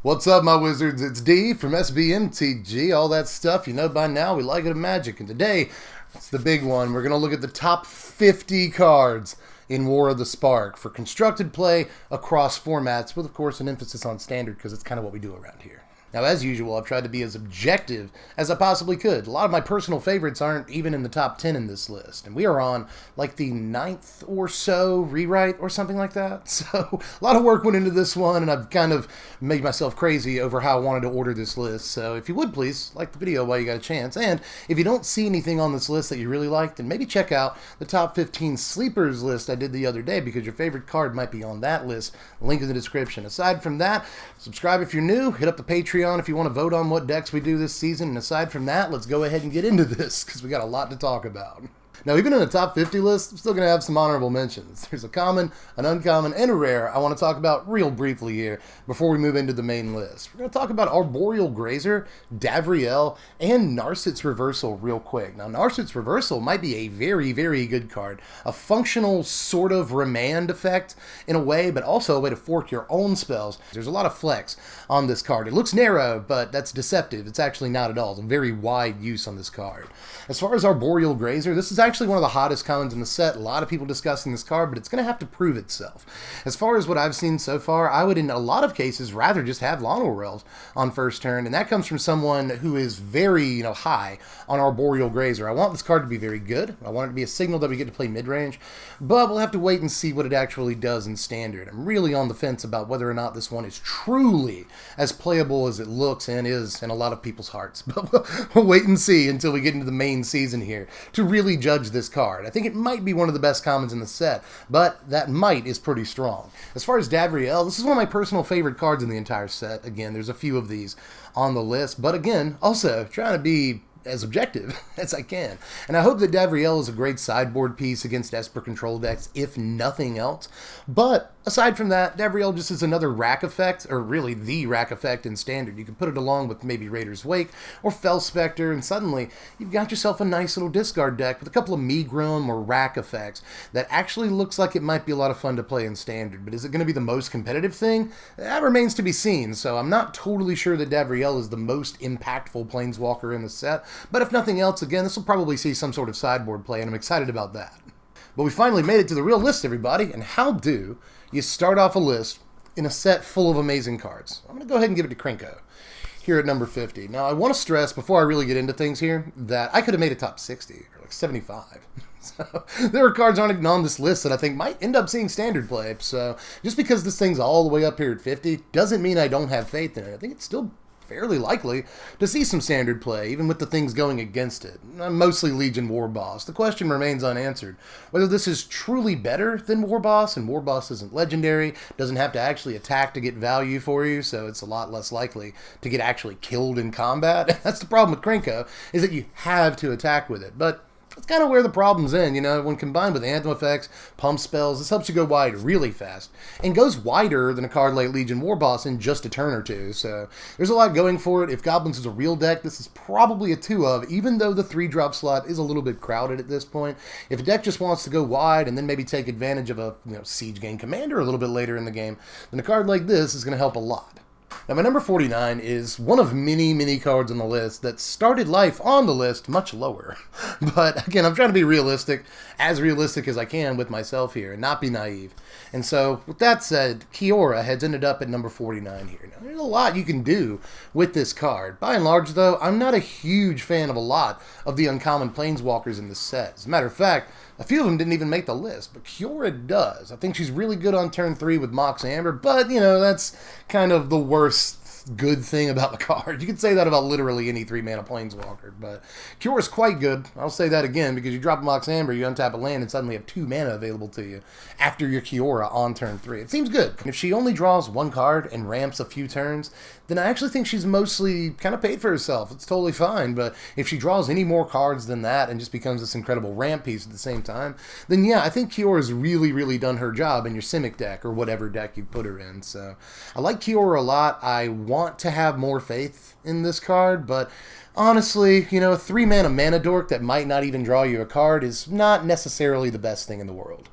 What's up, my wizards? It's D from Mtg, all that stuff you know by now. We like it in Magic, and today, it's the big one. We're going to look at the top 50 cards in War of the Spark for constructed play across formats, with, of course, an emphasis on standard, because it's kind of what we do around here. Now, as usual, I've tried to be as objective as I possibly could. A lot of my personal favorites aren't even in the top 10 in this list, and we are on, like, the 9th or so rewrite or something like that. So, a lot of work went into this one, and I've kind of made myself crazy over how I wanted to order this list. So, if you would, please, like the video while you got a chance. And if you don't see anything on this list that you really like, then maybe check out the top 15 sleepers list I did the other day, because your favorite card might be on that list. Link in the description. Aside from that, subscribe if you're new, hit up the Patreon if you want to vote on what decks we do this season, and aside from that, let's go ahead and get into this, because we got a lot to talk about. Now, even in the top 50 list, I'm still going to have some honorable mentions. There's a common, an uncommon, and a rare I want to talk about real briefly here before we move into the main list. We're going to talk about Arboreal Grazer, Davriel, and Narcis Reversal real quick. Now, Narcis Reversal might be a very, very good card. A functional sort of remand effect in a way, but also a way to fork your own spells. There's a lot of flex on this card. It looks narrow, but that's deceptive. It's actually not at all. It's a very wide use on this card. As far as Arboreal Grazer, this is actually one of the hottest commons in the set. A lot of people discussing this card, but it's going to have to prove itself. As far as what I've seen so far, I would in a lot of cases rather just have Lawnowells on first turn, and that comes from someone who is very, high on Arboreal Grazer. I want this card to be very good. I want it to be a signal that we get to play mid-range, but we'll have to wait and see what it actually does in standard. I'm really on the fence about whether or not this one is truly as playable as it looks and is in a lot of people's hearts. But we'll wait and see until we get into the main season here to really judge this card. I think it might be one of the best commons in the set, but that might is pretty strong. As far as Davriel, this is one of my personal favorite cards in the entire set. Again, there's a few of these on the list, but again, also trying to be as objective as I can. And I hope that Davriel is a great sideboard piece against Esper control decks, if nothing else. But aside from that, Davriel just is another rack effect, or really the rack effect in standard. You can put it along with maybe Raider's Wake or Fell Spectre, and suddenly you've got yourself a nice little discard deck with a couple of Megrim or rack effects that actually looks like it might be a lot of fun to play in standard. But is it going to be the most competitive thing? That remains to be seen, so I'm not totally sure that Davriel is the most impactful planeswalker in the set. But if nothing else, again, this will probably see some sort of sideboard play, and I'm excited about that. But we finally made it to the real list, everybody, and how do you start off a list in a set full of amazing cards? I'm going to go ahead and give it to Krenko here at number 50. Now, I want to stress, before I really get into things here, that I could have made a top 60, or like 75. So there are cards aren't even on this list that I think might end up seeing standard play. So just because this thing's all the way up here at 50 doesn't mean I don't have faith in it. I think it's still fairly likely to see some standard play, even with the things going against it. Mostly Legion War Boss. The question remains unanswered. Whether this is truly better than War Boss, and War Boss isn't legendary, doesn't have to actually attack to get value for you, so it's a lot less likely to get actually killed in combat. That's the problem with Krenko, is that you have to attack with it. But that's kind of where the problem's in, when combined with Anthem effects, pump spells, this helps you go wide really fast, and goes wider than a card like Legion War Boss in just a turn or two, so there's a lot going for it. If Goblins is a real deck, this is probably a 2 of, even though the 3-drop slot is a little bit crowded at this point. If a deck just wants to go wide and then maybe take advantage of a Siege Gang Commander a little bit later in the game, then a card like this is going to help a lot. Now, my number 49 is one of many, many cards on the list that started life on the list much lower. But, again, I'm trying to be realistic as I can with myself here, and not be naive. And so, with that said, Keyor has ended up at number 49 here. Now, there's a lot you can do with this card. By and large, though, I'm not a huge fan of a lot of the uncommon planeswalkers in this set. As a matter of fact, a few of them didn't even make the list, but Keyor does. I think she's really good on turn 3 with Mox Amber, but, that's kind of the worst good thing about the card. You could say that about literally any 3-mana planeswalker, but Keyor is quite good. I'll say that again, because you drop Mox Amber, you untap a land, and suddenly have 2 mana available to you after your Keyor on turn 3. It seems good. If she only draws 1 card and ramps a few turns, then I actually think she's mostly kind of paid for herself. It's totally fine, but if she draws any more cards than that and just becomes this incredible ramp piece at the same time, then yeah, I think Keyor has really, really done her job in your Simic deck, or whatever deck you put her in. So I like Keyor a lot. I want to have more faith in this card, but honestly, a 3-mana mana dork that might not even draw you a card is not necessarily the best thing in the world.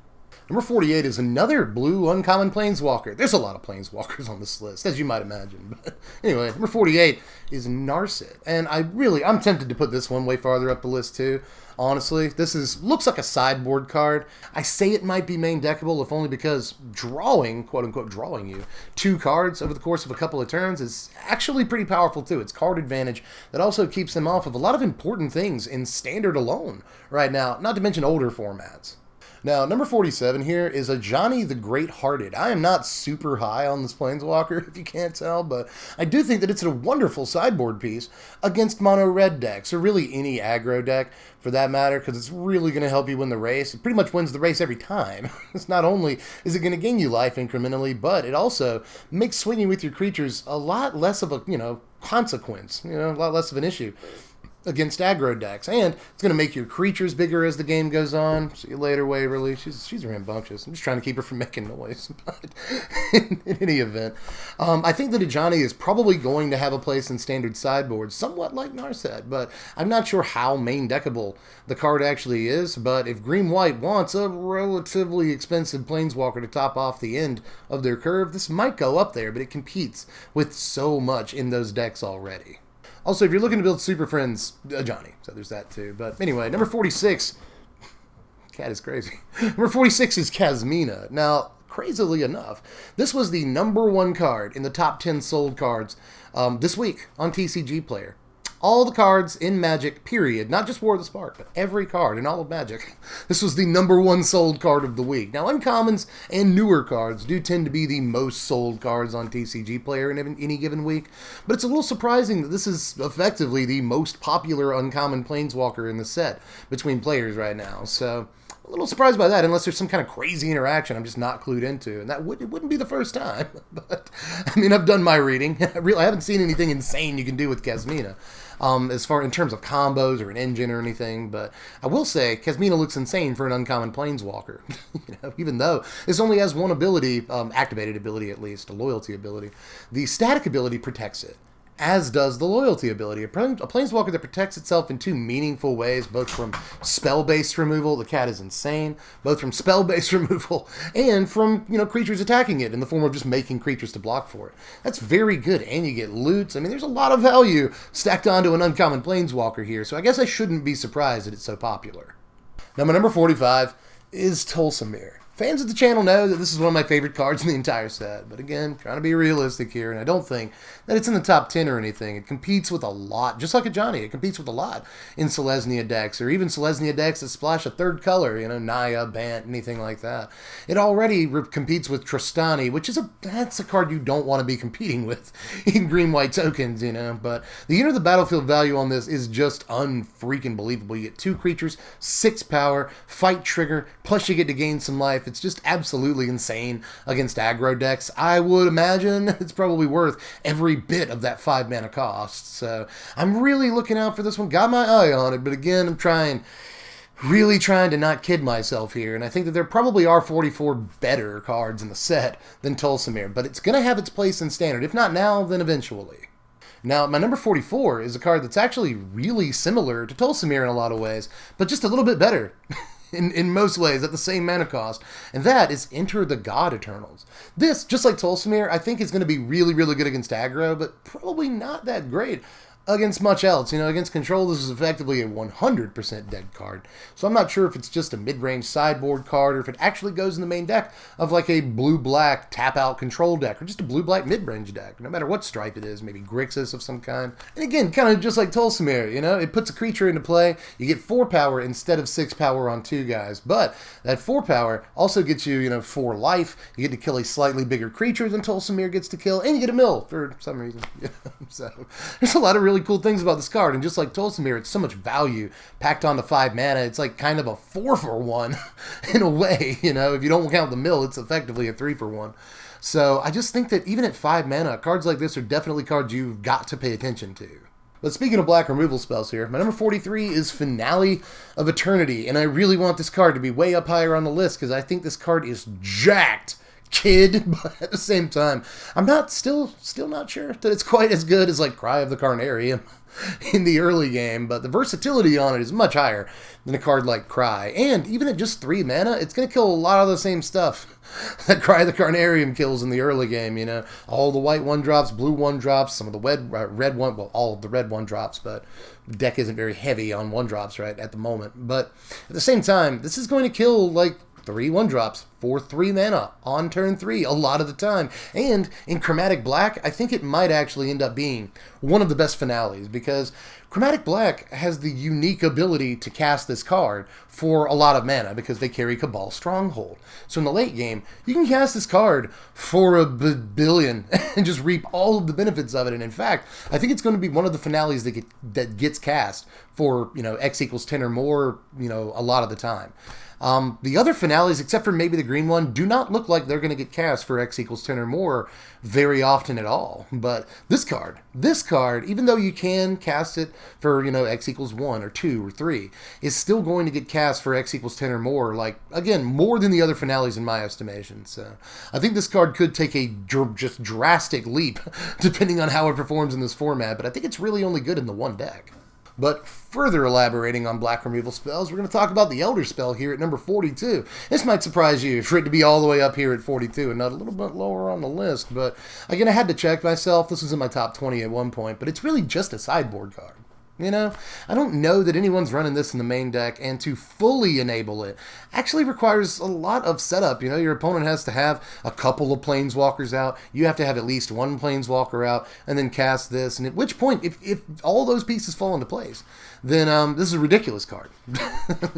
Number 48 is another blue uncommon planeswalker. There's a lot of planeswalkers on this list, as you might imagine. But anyway, number 48 is Narcis. And I'm tempted to put this one way farther up the list too. Honestly, this looks like a sideboard card. I say it might be main deckable, if only because drawing, quote-unquote drawing you, 2 cards over the course of a couple of turns is actually pretty powerful too. It's card advantage that also keeps them off of a lot of important things in Standard alone right now, not to mention older formats. Now, number 47 here is a Johnny the Great-Hearted. I am not super high on this Planeswalker, if you can't tell, but I do think that it's a wonderful sideboard piece against mono-red decks, or really any aggro deck for that matter, because it's really going to help you win the race. It pretty much wins the race every time. It's not only is it going to gain you life incrementally, but it also makes swinging with your creatures a lot less of a, consequence, a lot less of an issue against aggro decks, and it's going to make your creatures bigger as the game goes on. See you later, Waverly. She's rambunctious. I'm just trying to keep her from making noise. But in any event, I think that Ajani is probably going to have a place in standard sideboards, somewhat like Narcis, but I'm not sure how main deckable the card actually is. But if Green-White wants a relatively expensive Planeswalker to top off the end of their curve, this might go up there, but it competes with so much in those decks already. Also, if you're looking to build Super Friends, Johnny, so there's that too. But anyway, number 46, cat is crazy. Number 46 is Kasmina. Now, crazily enough, this was the #1 card in the top 10 sold cards this week on TCG Player. All the cards in Magic, period, not just War of the Spark, but every card in all of Magic. This was the #1 sold card of the week. Now, uncommons and newer cards do tend to be the most sold cards on TCG Player in any given week, but it's a little surprising that this is effectively the most popular uncommon Planeswalker in the set between players right now. So, a little surprised by that, unless there's some kind of crazy interaction I'm just not clued into, and it wouldn't be the first time. But, I've done my reading. I haven't seen anything insane you can do with Kasmina. As far in terms of combos or an engine or anything, but I will say Kasmina looks insane for an uncommon Planeswalker. Even though this only has one ability, activated ability at least, a loyalty ability. The static ability protects it, as does the loyalty ability. A Planeswalker that protects itself in 2 meaningful ways, both from spell-based removal, the cat is insane, both from spell-based removal and from, creatures attacking it in the form of just making creatures to block for it. That's very good, and you get loots. There's a lot of value stacked onto an uncommon Planeswalker here, so I guess I shouldn't be surprised that it's so popular. Now, my number 45 is Tulsa Mere. Fans of the channel know that this is one of my favorite cards in the entire set, but again, trying to be realistic here, and I don't think that it's in the top 10 or anything. It competes with a lot, just like a Johnny, it competes with a lot in Selesnya decks, or even Selesnya decks that splash a 3rd color, Naya, Bant, anything like that. It already competes with Tristani, which is that's a card you don't want to be competing with in green-white tokens, but the enter the battlefield value on this is just unfreaking believable. You get 2 creatures, 6 power, fight trigger, plus you get to gain some life. It's just absolutely insane against aggro decks. I would imagine it's probably worth every bit of that 5 mana cost. So I'm really looking out for this one. Got my eye on it, but again, I'm really trying to not kid myself here. And I think that there probably are 44 better cards in the set than Tulsa Mere, but it's going to have its place in Standard. If not now, then eventually. Now, my number 44 is a card that's actually really similar to Tulsa Mere in a lot of ways, but just a little bit better. In most ways, at the same mana cost, and that is Enter the God Eternals. This, just like Tulsa Mere, I think is going to be really, really good against aggro, but probably not that great against much else. Against control, this is effectively a 100% dead card. So I'm not sure if it's just a mid-range sideboard card, or if it actually goes in the main deck of like a blue-black tap-out control deck, or just a blue-black mid-range deck, no matter what stripe it is, maybe Grixis of some kind. And again, kind of just like Tulsa Mere, it puts a creature into play, you get 4 power instead of 6 power on 2 guys, but that 4 power also gets you, 4 life, you get to kill a slightly bigger creature than Tulsa Mere gets to kill, and you get a mill for some reason. So there's a lot of really cool things about this card, and just like Tulsa Mere, it's so much value packed onto 5 mana. It's like kind of a 4-for-1 in a way, if you don't count the mill, it's effectively a 3-for-1. So I just think that even at 5 mana, cards like this are definitely cards you've got to pay attention to. But speaking of black removal spells here, my number 43 is Finale of Eternity, and I really want this card to be way up higher on the list because I think this card is jacked kid, but at the same time, I'm still not sure that it's quite as good as like Cry of the Carnarium in the early game, but the versatility on it is much higher than a card like Cry. And even at just 3 mana, it's going to kill a lot of the same stuff that Cry of the Carnarium kills in the early game, you know. All the white 1-drops, blue 1-drops, some of the red one, well, all of the red 1-drops, but the deck isn't very heavy on 1-drops right at the moment. But at the same time, this is going to kill like 3 1-drops for 3 mana on turn 3 a lot of the time. And in Chromatic Black, I think it might actually end up being one of the best finales, because Chromatic Black has the unique ability to cast this card for a lot of mana because they carry Cabal Stronghold. So in the late game, you can cast this card for a billion and just reap all of the benefits of it. And in fact, I think it's going to be one of the finales that gets cast for, you know, X equals 10 or more, you know, a lot of the time. The other finales, except for maybe the green one, do not look like they're going to get cast for X equals 10 or more very often at all. But this card, even though you can cast it for, you know, X equals 1 or 2 or 3, is still going to get cast for X equals 10 or more, like, again, more than the other finales in my estimation. So I think this card could take a just drastic leap depending on how it performs in this format, but I think it's really only good in the one deck. But further elaborating on black removal spells, we're going to talk about the Elder spell here at number 42. This might surprise you for it to be all the way up here at 42 and not a little bit lower on the list. But again, I had to check myself. This was in my top 20 at one point, but it's really just a sideboard card. You know, I don't know that anyone's running this in the main deck, and to fully enable it actually requires a lot of setup. You know, your opponent has to have a couple of planeswalkers out. You have to have at least one planeswalker out, and then cast this. And at which point, if all those pieces fall into place, then this is a ridiculous card.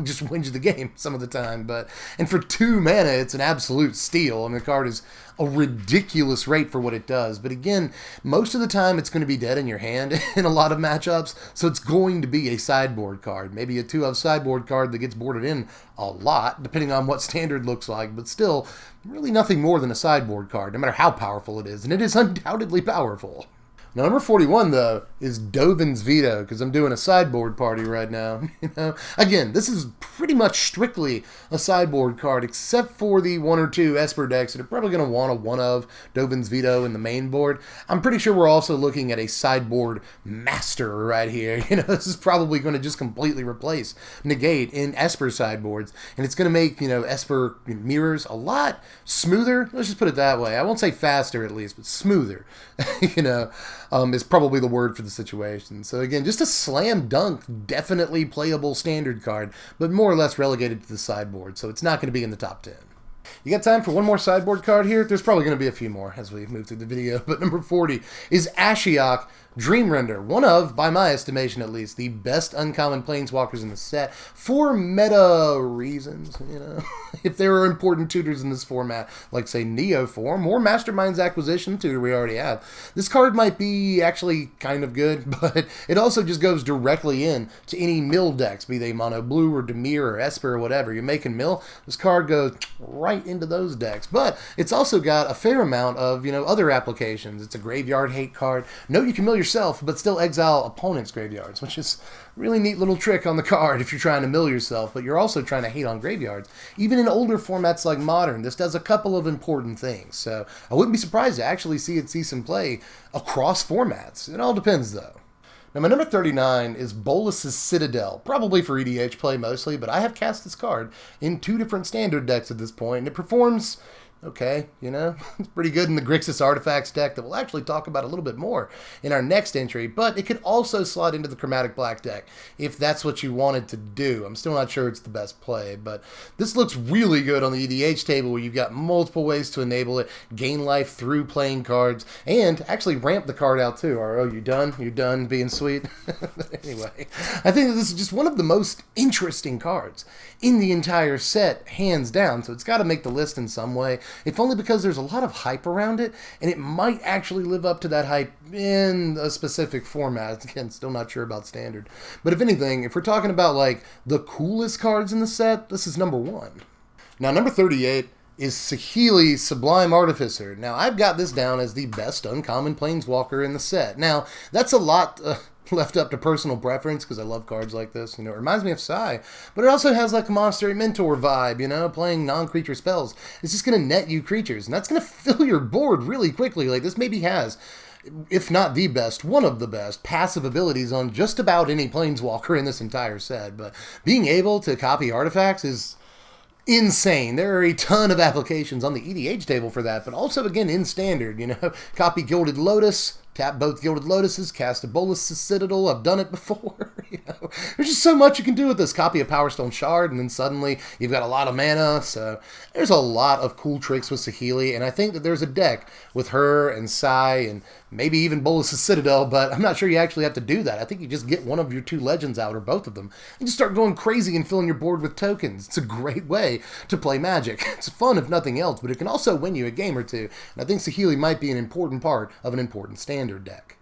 Just wins you the game some of the time. And for 2 mana, it's an absolute steal. I mean, the card is a ridiculous rate for what it does. But again, most of the time it's going to be dead in your hand in a lot of matchups, so it's going to be a sideboard card. Maybe a 2-of sideboard card that gets boarded in a lot, depending on what standard looks like, but still, really nothing more than a sideboard card, no matter how powerful it is, and it is undoubtedly powerful. Now, number 41, though, is Doggins Veto, because I'm doing a sideboard party right now. You know, again, this is pretty much strictly a sideboard card, except for the 1 or 2 Esper decks that are probably going to want a 1-of Doggins Veto in the main board. I'm pretty sure we're also looking at a sideboard master right here. You know, this is probably going to just completely replace Negate in Esper sideboards, and it's going to make, you know, Esper mirrors a lot smoother. Let's just put it that way. I won't say faster, at least, but smoother. You know, is probably the word for the situation. So again, just a slam dunk, definitely playable standard card, but more or less relegated to the sideboard, so it's not going to be in the top 10. You got time for one more sideboard card here? There's probably going to be a few more as we move through the video, but number 40 is Ashiok Dreamrender, one of, by my estimation at least, the best uncommon planeswalkers in the set for meta reasons, you know. If there are important tutors in this format, like say Neoform or Mastermind's Acquisition tutor we already have, this card might be actually kind of good, but it also just goes directly in to any mill decks, be they mono blue or Dimir or Esper or whatever. You're making mill, this card goes right into those decks. But it's also got a fair amount of, you know, other applications. It's a graveyard hate card. Note you can mill yourself, but still exile opponents' graveyards, which is a really neat little trick on the card if you're trying to mill yourself, but you're also trying to hate on graveyards. Even in older formats like Modern, this does a couple of important things, so I wouldn't be surprised to actually see it see some play across formats. It all depends, though. Now, my number 39 is Bolus's Citadel, probably for EDH play mostly, but I have cast this card in 2 different standard decks at this point, and it performs okay, you know, it's pretty good in the Grixis Artifacts deck that we'll actually talk about a little bit more in our next entry, but it could also slot into the Chromatic Black deck if that's what you wanted to do. I'm still not sure it's the best play, but this looks really good on the EDH table where you've got multiple ways to enable it, gain life through playing cards, and actually ramp the card out too. Or, oh, you done? You done being sweet? Anyway, I think that this is just one of the most interesting cards in the entire set, hands down, so it's got to make the list in some way, if only because there's a lot of hype around it, and it might actually live up to that hype in a specific format. Again, still not sure about standard. But if anything, if we're talking about like the coolest cards in the set, this is number 1. Now, number 38 is Sakhi Lee, Sublime Artificer. Now, I've got this down as the best uncommon Planeswalker in the set. Now, that's a lot left up to personal preference, because I love cards like this. You know, it reminds me of Sai, but it also has like a Monastery Mentor vibe, you know, playing non-creature spells. It's just going to net you creatures, and that's going to fill your board really quickly. Like, this maybe has, if not the best, one of the best passive abilities on just about any Planeswalker in this entire set. But being able to copy artifacts is insane. There are a ton of applications on the EDH table for that, but also, again, in Standard, you know, copy Gilded Lotus, tap both Gilded Lotuses, cast a Bolus Citadel. I've done it before. You know, there's just so much you can do with this. Copy a Power Stone Shard, and then suddenly you've got a lot of mana. So there's a lot of cool tricks with Sakhi Lee, and I think that there's a deck with her and Sai and maybe even Bolus' Citadel, but I'm not sure you actually have to do that. I think you just get one of your two legends out, or both of them, and just start going crazy and filling your board with tokens. It's a great way to play Magic. It's fun if nothing else, but it can also win you a game or two, and I think Sakhi Lee might be an important part of an important Standard deck.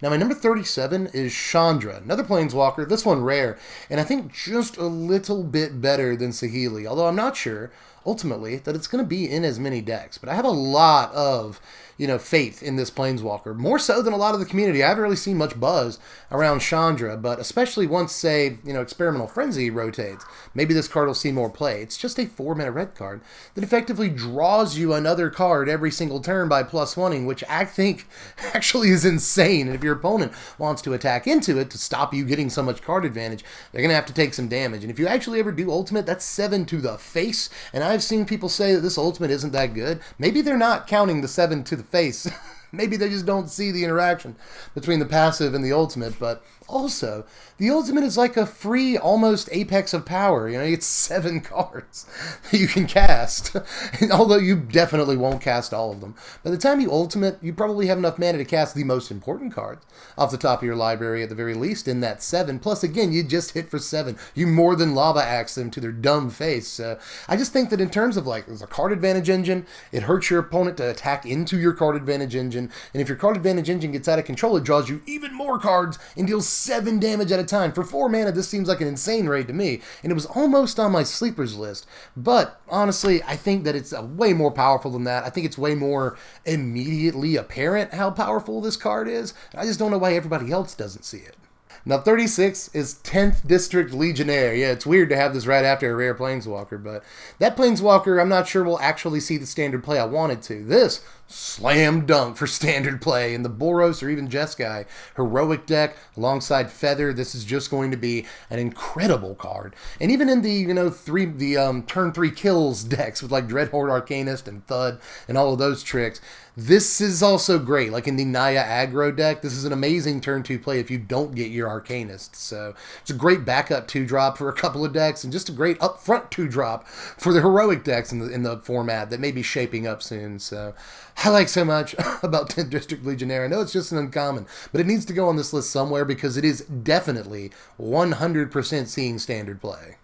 Now, my number 37 is Chandra, another Planeswalker, this one rare, and I think just a little bit better than Sakhi Lee, although I'm not sure, ultimately, that it's going to be in as many decks. But I have a lot of, you know, faith in this Planeswalker, more so than a lot of the community. I haven't really seen much buzz around Chandra, but especially once, say, you know, Experimental Frenzy rotates, maybe this card will see more play. It's just a 4-mana red card that effectively draws you another card every single turn by +1ing, which I think actually is insane. And if your opponent wants to attack into it to stop you getting so much card advantage, they're going to have to take some damage. And if you actually ever do ultimate, that's 7 to the face. And I've seen people say that this ultimate isn't that good. Maybe they're not counting the 7 to the face. Maybe they just don't see the interaction between the passive and the ultimate, but also, the ultimate is like a free, almost apex of power. You know, you get 7 cards that you can cast, although you definitely won't cast all of them. By the time you ultimate, you probably have enough mana to cast the most important cards off the top of your library, at the very least, in that 7. Plus, again, you just hit for 7. You more than lava axe them to their dumb face. So I just think that in terms of, like, there's a card advantage engine, it hurts your opponent to attack into your card advantage engine, and if your card advantage engine gets out of control, it draws you even more cards and deals 7 damage at a time. For 4 mana, this seems like an insane rate to me, and it was almost on my sleepers list. But honestly, I think that it's way more powerful than that. I think it's way more immediately apparent how powerful this card is. I just don't know why everybody else doesn't see it. Now, 36 is 10th District Legionnaire. Yeah, it's weird to have this right after a rare Planeswalker, but that Planeswalker, I'm not sure will actually see the Standard play I wanted to. This, slam dunk for Standard play in the Boros or even Jeskai heroic deck alongside Feather. This is just going to be an incredible card. And even in the, you know, turn 3 kills decks with like Dreadhorde Arcanist and Thud and all of those tricks, this is also great. Like in the Naya aggro deck, this is an amazing turn 2 play if you don't get your Arcanist. So it's a great backup 2-drop for a couple of decks, and just a great upfront 2-drop for the heroic decks in the format that may be shaping up soon. So I like so much about 10th District Legionnaire. I know it's just an uncommon, but it needs to go on this list somewhere because it is definitely 100% seeing Standard play.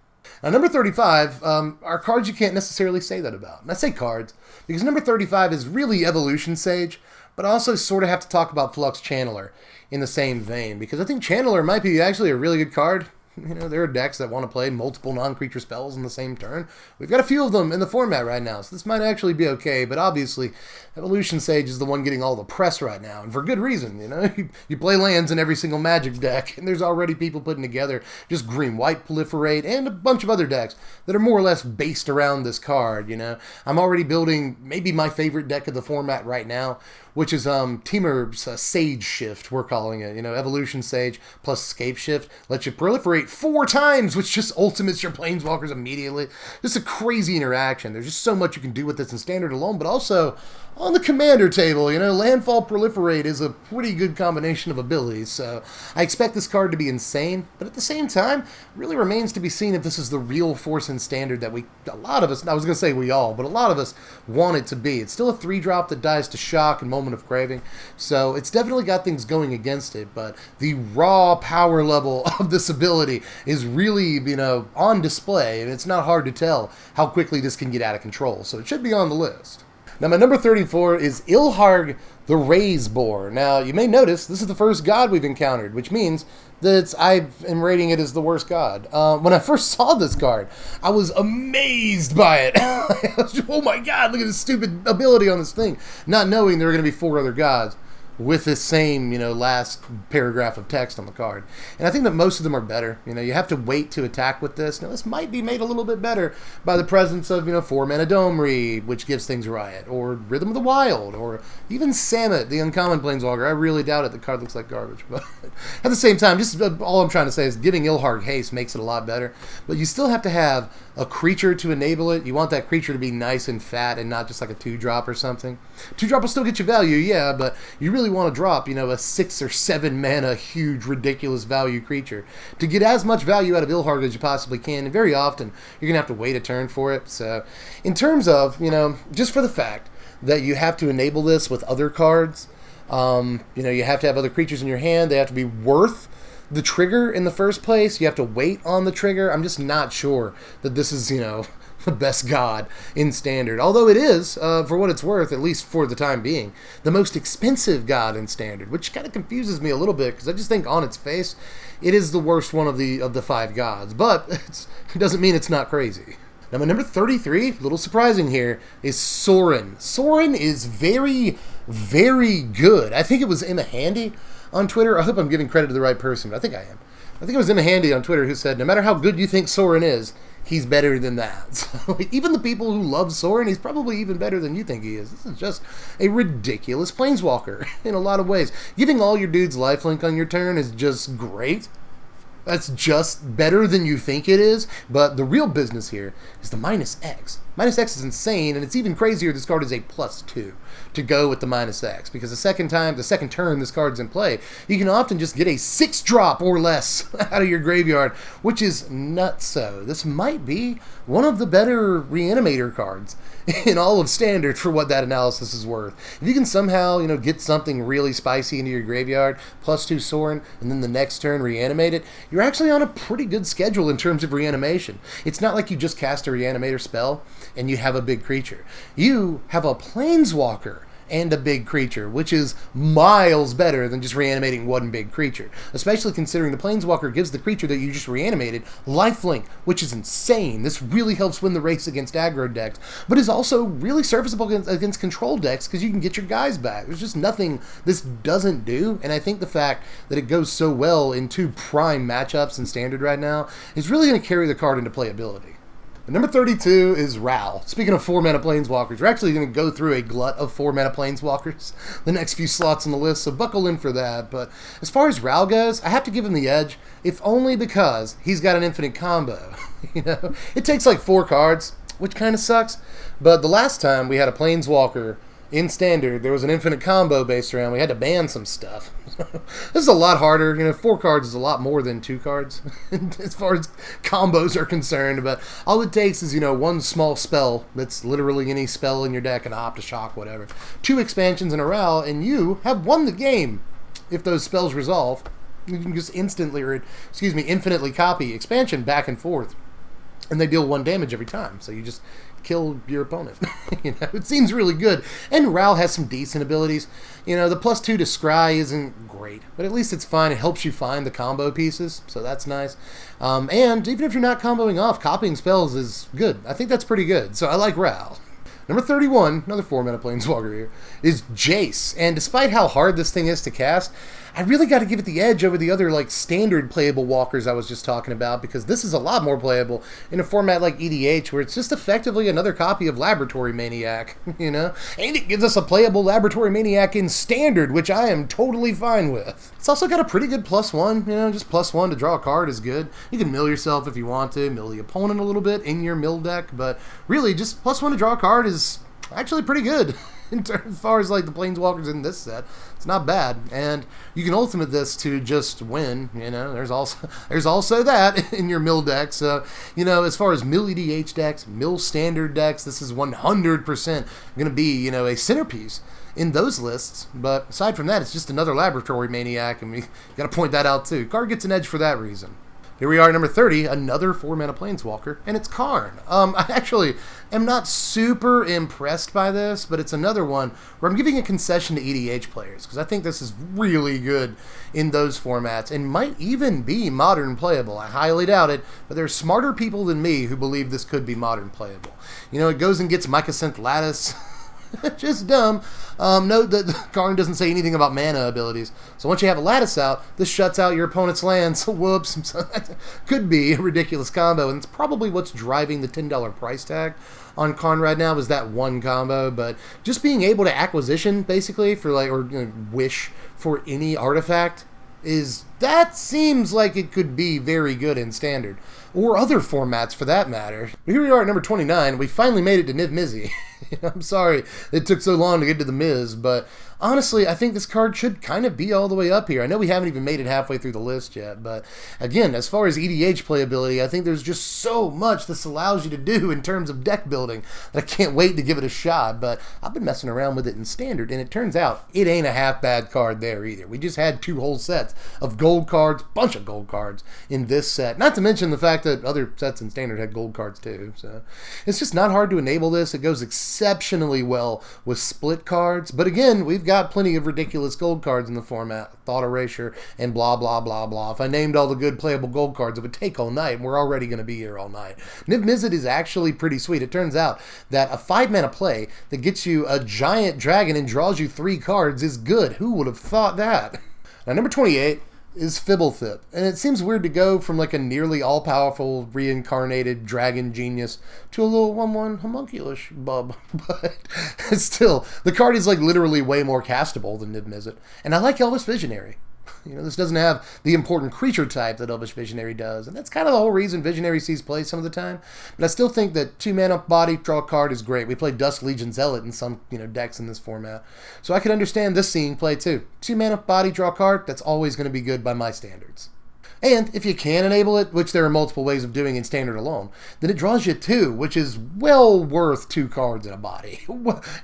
Now, number 35 are cards you can't necessarily say that about. And I say cards because number 35 is really Evolution Sage, but I also sort of have to talk about Flux Channeler in the same vein, because I think Channeler might be actually a really good card. You know, there are decks that want to play multiple non-creature spells in the same turn. We've got a few of them in the format right now, so this might actually be okay, but obviously, Evolution Sage is the one getting all the press right now, and for good reason, you know? You play lands in every single Magic deck, and there's already people putting together just green-white Proliferate, and a bunch of other decks that are more or less based around this card, you know? I'm already building maybe my favorite deck of the format right now, which is Temur's Sage Shift, we're calling it. You know, Evolution Sage plus Escape Shift lets you proliferate 4 times, which just ultimates your Planeswalkers immediately. Just a crazy interaction. There's just so much you can do with this in Standard alone, but also on the Commander table. You know, Landfall Proliferate is a pretty good combination of abilities, so I expect this card to be insane, but at the same time, it really remains to be seen if this is the real force in Standard that a lot of us, I was going to say we all, but a lot of us want it to be. It's still a 3-drop that dies to Shock and Moment of Craving, so it's definitely got things going against it, but the raw power level of this ability is really, you know, on display, and it's not hard to tell how quickly this can get out of control, so it should be on the list. Now, my number 34 is Illhard the Raise Boar. Now, you may notice this is the first god we've encountered, which means that I am rating it as the worst god. When I first saw this card, I was amazed by it. I was just, oh my god, look at this stupid ability on this thing. Not knowing there were going to be 4 other gods with this same, last paragraph of text on the card. And I think that most of them are better. You have to wait to attack with this. Now, this might be made a little bit better by the presence of, 4-mana Domey, which gives things Riot, or Rhythm of the Wild, or even Samut, the uncommon Planeswalker. I really doubt it. The card looks like garbage. But at the same time, just all I'm trying to say is giving Illhard haste makes it a lot better. But you still have to have a creature to enable it. You want that creature to be nice and fat and not just like a 2-drop or something. 2-drop will still get you value, yeah, but you really want to drop, a 6 or 7 mana, huge, ridiculous value creature to get as much value out of Illhard as you possibly can, and very often you're going to have to wait a turn for it. So in terms of, just for the fact that you have to enable this with other cards, you have to have other creatures in your hand, they have to be worth the trigger in the first place, you have to wait on the trigger. I'm just not sure that this is, the best god in Standard. Although it is, for what it's worth, at least for the time being, the most expensive god in Standard, which kind of confuses me a little bit, because I just think on its face, it is the worst one of the 5 gods. But it doesn't mean it's not crazy. Now, my number 33, a little surprising here, is Soren. Soren is very, very good. I think it was Emma Handy on Twitter. I hope I'm giving credit to the right person, but I think I am. I think it was Emma Handy on Twitter who said, no matter how good you think Soren is, he's better than that. So even the people who love Soren, he's probably even better than you think he is. This is just a ridiculous Planeswalker in a lot of ways. Giving all your dudes lifelink on your turn is just great. That's just better than you think it is, but the real business here is the -X. -X is insane, and it's even crazier this card is a +2 to go with the -X, because the second turn this card's in play, you can often just get a 6-drop or less out of your graveyard, which is nutso. This might be one of the better Reanimator cards in all of Standard for what that analysis is worth. If you can somehow, get something really spicy into your graveyard, +2 Soren, and then the next turn reanimate it, you're actually on a pretty good schedule in terms of reanimation. It's not like you just cast a Reanimator spell and you have a big creature. You have a Planeswalker and a big creature, which is miles better than just reanimating one big creature, especially considering the Planeswalker gives the creature that you just reanimated lifelink, which is insane. This really helps win the race against aggro decks, but is also really serviceable against control decks because you can get your guys back. There's just nothing this doesn't do, and I think the fact that it goes so well in 2 prime matchups in Standard right now is really going to carry the card into playability. Number 32 is Ral. Speaking of 4-mana Planeswalkers, we're actually going to go through a glut of 4-mana Planeswalkers the next few slots on the list, so buckle in for that. But as far as Ral goes, I have to give him the edge, if only because he's got an infinite combo. It takes like 4 cards, which kind of sucks, but the last time we had a Planeswalker in Standard, there was an infinite combo based around. We had to ban some stuff. This is a lot harder. 4 cards is a lot more than 2 cards as far as combos are concerned. But all it takes is, one small spell that's literally any spell in your deck, an opt, a shock, whatever. 2 expansions in a row, and you have won the game. If those spells resolve, you can just infinitely copy expansion back and forth. And they deal 1 damage every time. So you just kill your opponent. It seems really good. And Ral has some decent abilities. The +2 to Scry isn't great, but at least it's fine. It helps you find the combo pieces, so that's nice. And even if you're not comboing off, copying spells is good. I think that's pretty good, so I like Ral. Number 31, another 4-mana Planeswalker here, is Jace. And despite how hard this thing is to cast, I really got to give it the edge over the other Standard playable walkers I was just talking about, because this is a lot more playable in a format like EDH, where it's just effectively another copy of Laboratory Maniac, And it gives us a playable Laboratory Maniac in Standard, which I am totally fine with. It's also got a pretty good +1, just +1 to draw a card is good. You can mill yourself if you want to, mill the opponent a little bit in your mill deck, but really just +1 to draw a card is actually pretty good. As far as the Planeswalkers in this set, it's not bad, and you can ultimate this to just win. There's also that in your mill deck. So as far as mill EDH decks, mill Standard decks, this is 100% going to be a centerpiece in those lists. But aside from that, it's just another Laboratory Maniac, and we got to point that out too. Card gets an edge for that reason. Here we are at number 30, another 4-mana Planeswalker, and it's Karn. I actually am not super impressed by this, but it's another one where I'm giving a concession to EDH players, because I think this is really good in those formats, and might even be modern playable. I highly doubt it, but there are smarter people than me who believe this could be modern playable. You know, it goes and gets Mycosynth Lattice. Just dumb. Note that Karn doesn't say anything about mana abilities. So once you have a Lattice out, this shuts out your opponent's lands. Whoops. So that could be a ridiculous combo, and it's probably what's driving the $10 price tag on Karn right now, is that one combo. But just being able to acquisition, basically, for like, or wish for any artifact, that seems like it could be very good in Standard. Or other formats, for that matter. But here we are at number 29. We finally made it to Mizzy. I'm sorry it took so long to get to the Miz, but honestly, I think this card should kind of be all the way up here. I know we haven't even made it halfway through the list yet, but again, as far as EDH playability, I think there's just so much this allows you to do in terms of deck building that I can't wait to give it a shot. But I've been messing around with it in Standard, and it turns out it ain't a half bad card there either. We just had 2 whole sets of gold cards, bunch of gold cards in this set. Not to mention the fact that other sets in Standard had gold cards too. So it's just not hard to enable this. It goes exceptionally well with split cards, but again, we've got plenty of ridiculous gold cards in the format, Thought Erasure and blah blah blah blah. If I named all the good playable gold cards, it would take all night, and we're already going to be here all night. Mizzy is actually pretty sweet. It turns out that a 5-mana play that gets you a giant dragon and draws you 3 cards is good. Who would have thought that? Now, number 28 is Fibble Thib, and it seems weird to go from like a nearly all-powerful reincarnated dragon genius to a little 1/1 homunculus bub, but still, the card is like literally way more castable than Mizzy, and I like Elvish Visionary. You know, this doesn't have the important creature type that Elvish Visionary does, and that's kind of the whole reason Visionary sees play some of the time. But I still think that 2-mana body, draw a card is great. We play Dusk Legion Zealot in some decks in this format, so I could understand this seeing play too. 2-mana body, draw a card, that's always going to be good by my standards. And if you can enable it, which there are multiple ways of doing in Standard alone, then it draws you 2, which is well worth 2 cards in a body.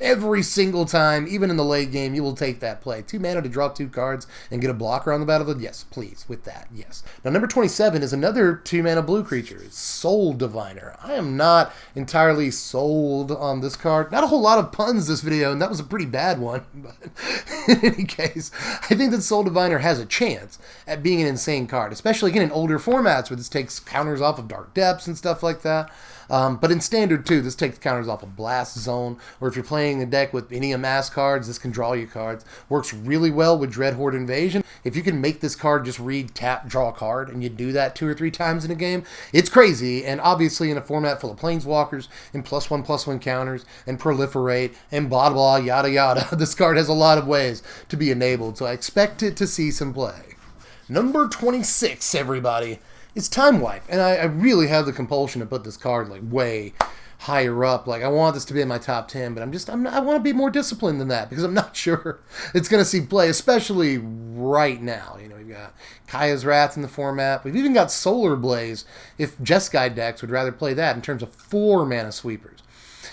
Every single time, even in the late game, you will take that play. 2 mana to draw 2 cards and get a blocker on the battlefield? Yes, please, with that, yes. Now, number 27 is another 2-mana blue creature. It's Soul Diviner. I am not entirely sold on this card. Not a whole lot of puns this video, and that was a pretty bad one. But in any case, I think that Soul Diviner has a chance at being an insane card, especially again in older formats where this takes counters off of Dark Depths and stuff like that. But in Standard too, this takes counters off of Blast Zone, or if you're playing a deck with any amass cards, this can draw you cards. Works really well with Dread Horde Invasion. If you can make this card just read, tap, draw a card, and you do that 2 or 3 times in a game, it's crazy. And obviously in a format full of Planeswalkers and +1/+1 counters and proliferate and blah blah yada yada, this card has a lot of ways to be enabled, so I expect it to see some play. Number 26, everybody, is Time Wipe, and I really have the compulsion to put this card like way higher up. Like, I want this to be in my top 10, but I want to be more disciplined than that, because I'm not sure it's going to see play, especially right now. You know, we've got Kaya's Wrath in the format. We've even got Solar Blaze, if Jeskai decks would rather play that in terms of 4-mana sweepers.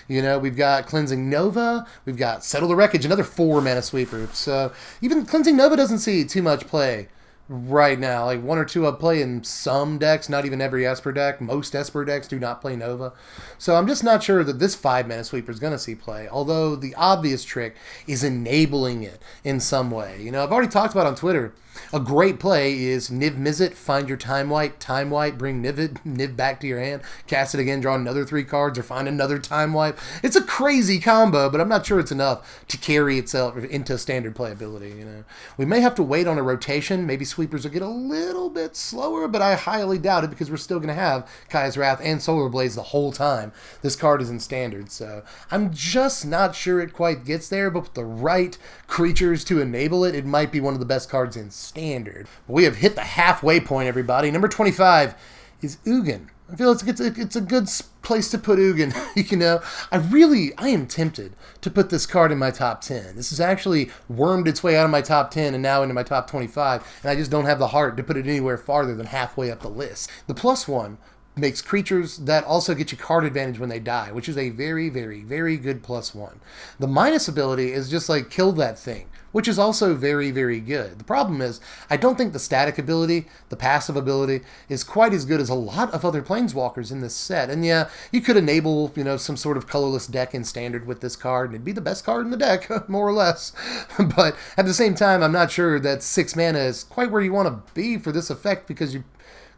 You know, we've got Cleansing Nova, we've got Settle the Wreckage, another 4-mana sweeper. So even Cleansing Nova doesn't see too much play right now. Like 1 or 2 I play in some decks, not even every Esper deck. Most Esper decks do not play Nova. So I'm just not sure that this 5-mana sweeper is going to see play, although the obvious trick is enabling it in some way. You know, I've already talked about on Twitter, a great play is Niv Mizzet, find your Time Wipe, bring Niv back to your hand, cast it again, draw another 3 cards, or find another Time Wipe. It's a crazy combo, but I'm not sure it's enough to carry itself into Standard playability. You know, we may have to wait on a rotation. Maybe sweepers will get a little bit slower, but I highly doubt it, because we're still going to have Kaya's Wrath and Solar Blaze the whole time this card is in Standard. So I'm just not sure it quite gets there, but with the right creatures to enable it, it might be one of the best cards in Standard. We have hit the halfway point, everybody. Number 25 is Egon. I feel it's a good place to put Egon. You know, I am tempted to put this card in my top 10. This has actually wormed its way out of my top 10 and now into my top 25, and I just don't have the heart to put it anywhere farther than halfway up the list. The +1 makes creatures that also get you card advantage when they die, which is a very, very, very good +1. The minus ability is just like, kill that thing. which is also very, very good. The problem is, I don't think the static ability, the passive ability, is quite as good as a lot of other Planeswalkers in this set. And yeah, you could enable, you know, some sort of colorless deck in Standard with this card, and it'd be the best card in the deck, more or less. But at the same time, I'm not sure that 6 mana is quite where you want to be for this effect, because you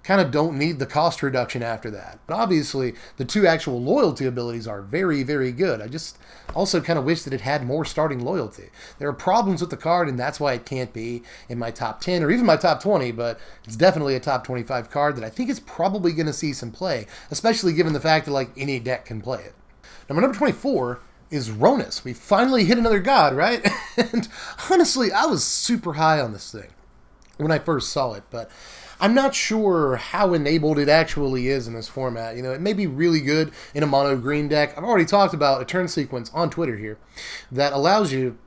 kind of don't need the cost reduction after that. But obviously, the 2 actual loyalty abilities are very, very good. I just also kind of wish that it had more starting loyalty. There are problems with the card, and that's why it can't be in my top 10 or even my top 20, but it's definitely a top 25 card that I think is probably going to see some play, especially given the fact that, like, any deck can play it. Number 24 is Ronis. We finally hit another god, right? And honestly, I was super high on this thing when I first saw it, but I'm not sure how enabled it actually is in this format. You know, it may be really good in a mono green deck. I've already talked about a turn sequence on Twitter here that allows you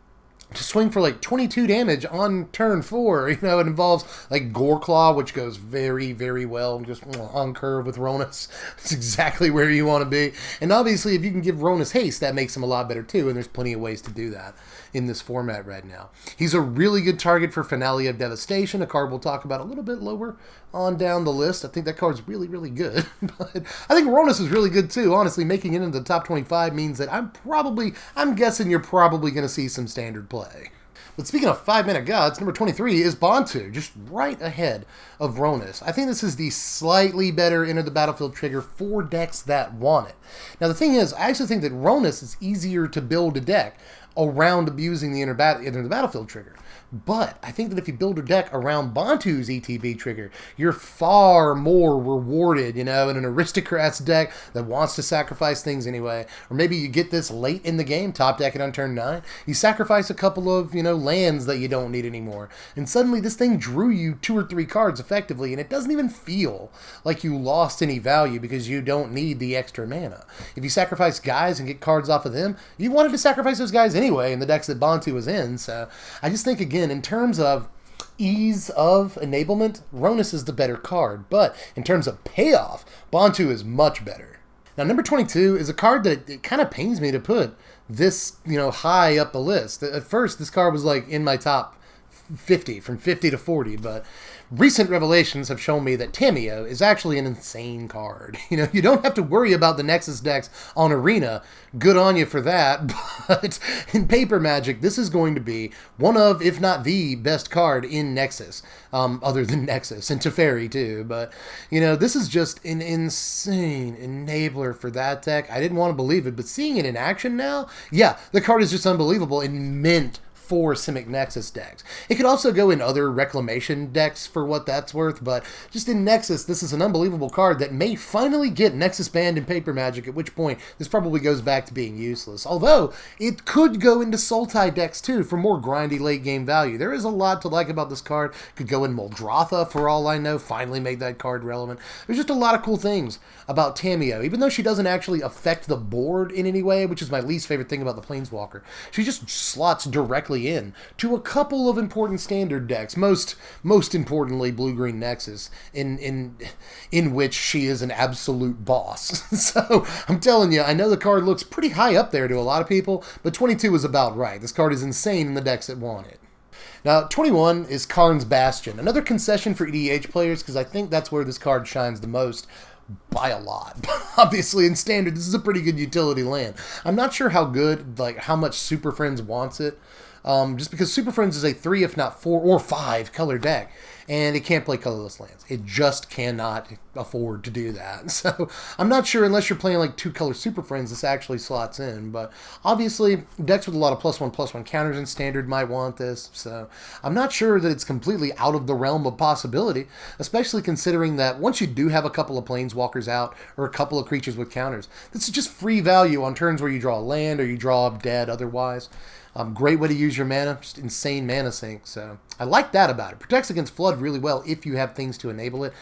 to swing for like 22 damage on turn 4. You know, it involves like Goreclaw, which goes very, very well just on curve with Ronis. It's exactly where you want to be. And obviously, if you can give Ronis haste, that makes him a lot better too, and there's plenty of ways to do that in this format right now. He's a really good target for Finale of Devastation, a card we'll talk about a little bit lower on down the list. I think that card's really, really good. But I think Ronis is really good too. Honestly, making it into the top 25 means that I'm guessing you're probably going to see some Standard play. But speaking of 5-mana gods, number 23 is Bontu, just right ahead of Ronis. I think this is the slightly better Enter the Battlefield trigger for decks that want it. Now the thing is, I actually think that Ronis is easier to build a deck around abusing the Enter the Battlefield trigger. But I think that if you build a deck around Bontu's ETB trigger, you're far more rewarded, you know, in an Aristocrats deck that wants to sacrifice things anyway. Or maybe you get this late in the game, top deck it on turn 9, you sacrifice a couple of, you know, lands that you don't need anymore. And suddenly this thing drew you 2 or 3 cards effectively, and it doesn't even feel like you lost any value because you don't need the extra mana. If you sacrifice guys and get cards off of them, you wanted to sacrifice those guys anyway in the decks that Bontu was in. So I just think, again, in terms of ease of enablement, Ronis is the better card, but in terms of payoff, Bontu is much better. Now, number 22 is a card that it kind of pains me to put this, you know, high up the list. At first, this card was like in my top 50, from 50 to 40, but recent revelations have shown me that Timmyo is actually an insane card. You know, you don't have to worry about the Nexus decks on Arena. Good on you for that, but in Paper Magic, this is going to be one of, if not the best card in Nexus, other than Nexus, and Teferi too, but, you know, this is just an insane enabler for that deck. I didn't want to believe it, but seeing it in action now, yeah, the card is just unbelievable and meant for Simic Nexus decks. It could also go in other Reclamation decks for what that's worth, but just in Nexus, this is an unbelievable card that may finally get Nexus banned in Paper Magic, at which point this probably goes back to being useless. Although, it could go into Sultai decks too for more grindy late game value. There is a lot to like about this card. Could go in Muldrotha for all I know, finally made that card relevant. There's just a lot of cool things about Timmyo, even though she doesn't actually affect the board in any way, which is my least favorite thing about the Planeswalker. She just slots directly in to a couple of important Standard decks, most importantly Blue-Green Nexus, in which she is an absolute boss. So I'm telling you, I know the card looks pretty high up there to a lot of people, but 22 is about right. This card is insane in the decks that want it. Now, 21 is Karns Bastion, another concession for EDH players, because I think that's where this card shines the most, by a lot. Obviously, in Standard, this is a pretty good utility land. I'm not sure how good, like, how much Super Friends wants it, just because Super Friends is a 3, if not 4 or 5 color deck, and it can't play colorless lands. It just cannot afford to do that. So I'm not sure, unless you're playing like 2 color Super Friends, this actually slots in. But obviously, decks with a lot of +1/+1 counters in Standard might want this. So I'm not sure that it's completely out of the realm of possibility, especially considering that once you do have a couple of Planeswalkers out, or a couple of creatures with counters, this is just free value on turns where you draw a land, or you draw up dead otherwise. Great way to use your mana, just insane mana sink. So I like that about it. Protects against flood really well if you have things to enable it.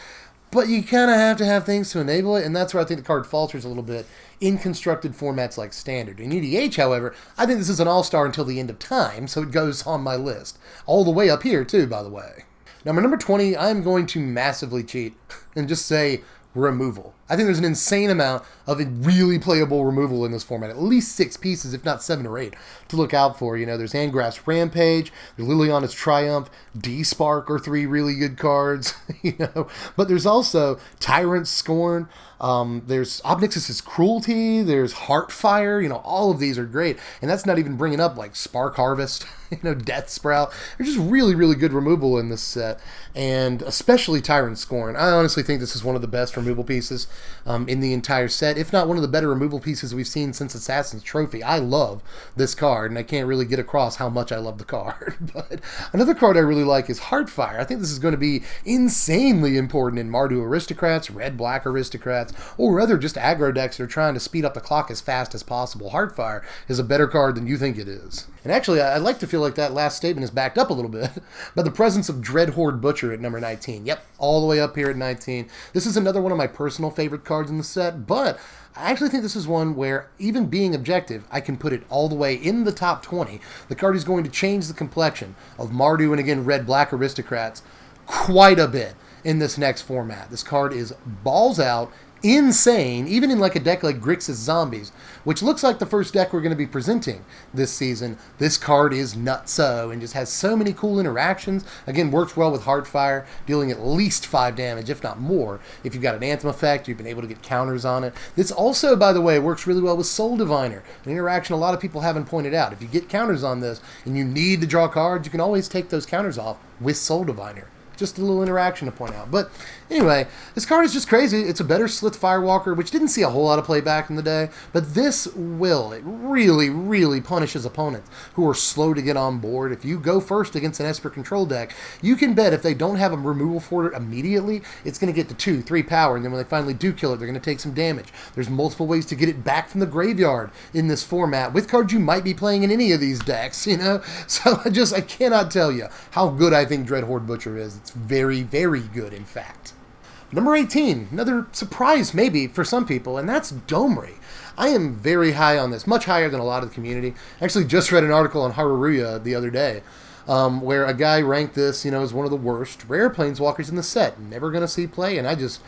But you kind of have to have things to enable it, and that's where I think the card falters a little bit in constructed formats like Standard. In EDH, however, I think this is an all-star until the end of time, so it goes on my list. All the way up here, too, by the way. Now, my number 20, I'm going to massively cheat and just say removal. I think there's an insane amount of really playable removal in this format. At least 6 pieces, if not 7 or 8, to look out for. You know, there's Angrath's Rampage, there's Liliana's Triumph, D-Spark are 3 really good cards, you know. But there's also Tyrant's Scorn, there's Obnix's Cruelty, there's Heartfire, you know, all of these are great. And that's not even bringing up, like, Spark Harvest, you know, Death Sprout. There's just really, really good removal in this set, and especially Tyrant's Scorn. I honestly think this is one of the best removal pieces in the entire set, if not one of the better removal pieces we've seen since Assassin's Trophy. I love this card, and I can't really get across how much I love the card. But another card I really like is Heartfire. I think this is going to be insanely important in Mardu Aristocrats, Red-Black Aristocrats, or other just aggro decks that are trying to speed up the clock as fast as possible. Heartfire is a better card than you think it is. And actually, I'd like to feel like that last statement is backed up a little bit by the presence of Dread Horde Butcher at number 19. Yep, all the way up here at 19. This is another one of my personal favorite cards in the set, but I actually think this is one where, even being objective, I can put it all the way in the top 20. The card is going to change the complexion of Mardu and, again, Red-Black Aristocrats quite a bit in this next format. This card is balls out, insane, even in like a deck like Grixis Zombies, which looks like the first deck we're going to be presenting this season. This card is nutso and just has so many cool interactions. Again, works well with Heartfire, dealing at least 5 damage, if not more. If you've got an Anthem effect, you've been able to get counters on it. This also, by the way, works really well with Soul Diviner, an interaction a lot of people haven't pointed out. If you get counters on this and you need to draw cards, you can always take those counters off with Soul Diviner. Just a little interaction to point out. But anyway, this card is just crazy. It's a better Slith Firewalker, which didn't see a whole lot of play back in the day, but this will. It really, really punishes opponents who are slow to get on board. If you go first against an Esper control deck, you can bet if they don't have a removal for it immediately, it's going to get to 2, 3 power, and then when they finally do kill it, they're going to take some damage. There's multiple ways to get it back from the graveyard in this format, with cards you might be playing in any of these decks, you know? So I cannot tell you how good I think Dread Horde Butcher is. It's very, very good, in fact. Number 18, another surprise maybe for some people, and that's Domey. I am very high on this, much higher than a lot of the community. I actually just read an article on Haruruya the other day where a guy ranked this, you know, as one of the worst rare planeswalkers in the set. Never going to see play, and I just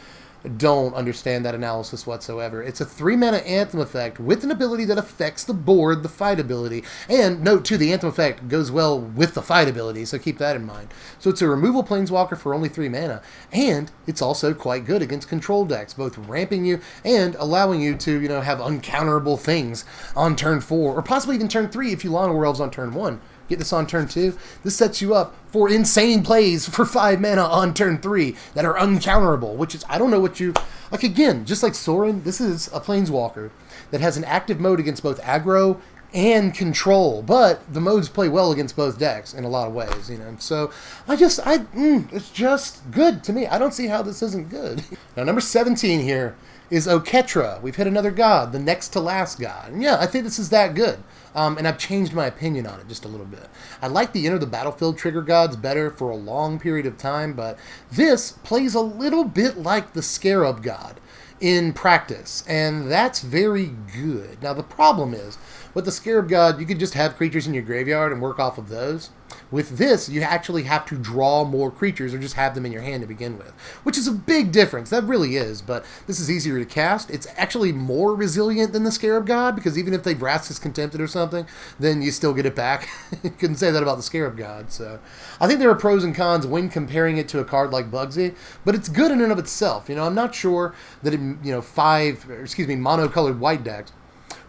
don't understand that analysis whatsoever. It's a 3-mana Anthem effect with an ability that affects the board, the fight ability. And note, too, the Anthem effect goes well with the fight ability, so keep that in mind. So it's a removal planeswalker for only 3 mana, and it's also quite good against control decks, both ramping you and allowing you to, you know, have uncounterable things on turn 4, or possibly even turn 3 if you Llanowar Elves on turn 1. Get this on turn 2. This sets you up for insane plays for 5 mana on turn 3 that are uncounterable, which is, I don't know what you... Like, again, just like Soren, this is a planeswalker that has an active mode against both aggro and control, but the modes play well against both decks in a lot of ways, you know. So, it's just good to me. I don't see how this isn't good. Now, number 17 here is Oketra. We've hit another god, the next to last god. And yeah, I think this is that good. And I've changed my opinion on it just a little bit. I like the Enter the Battlefield trigger gods better for a long period of time, but this plays a little bit like the Scarab god in practice, and that's very good. Now, the problem is, with the Scarab god, you could just have creatures in your graveyard and work off of those. With this, you actually have to draw more creatures or just have them in your hand to begin with, which is a big difference. That really is, but this is easier to cast. It's actually more resilient than the Scarab god, because even if they Vraska's Contempted or something, then you still get it back. You couldn't say that about the Scarab god, so I think there are pros and cons when comparing it to a card like Bugsy, but it's good in and of itself. You know, I'm not sure that it, you know, mono-colored white decks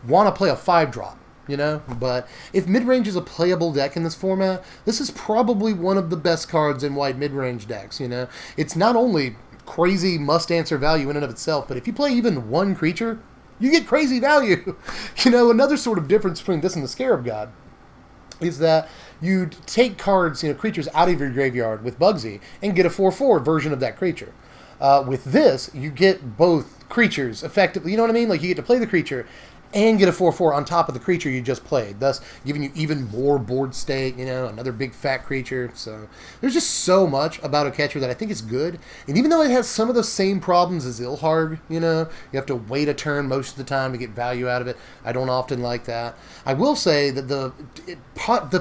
want to play a 5-drop. You know, but if mid-range is a playable deck in this format, this is probably one of the best cards in white mid-range decks, you know. It's not only crazy must-answer value in and of itself, but if you play even one creature, you get crazy value. You know, another sort of difference between this and the Scarab god is that you'd take cards, you know, creatures out of your graveyard with Bugsy and get a 4/4 version of that creature. With this, you get both creatures effectively, you know what I mean? Like, you get to play the creature and get a 4/4 on top of the creature you just played, thus giving you even more board state, you know, another big fat creature. So there's just so much about Oketra that I think is good. And even though it has some of the same problems as Illhard, you know, you have to wait a turn most of the time to get value out of it. I don't often like that. I will say that the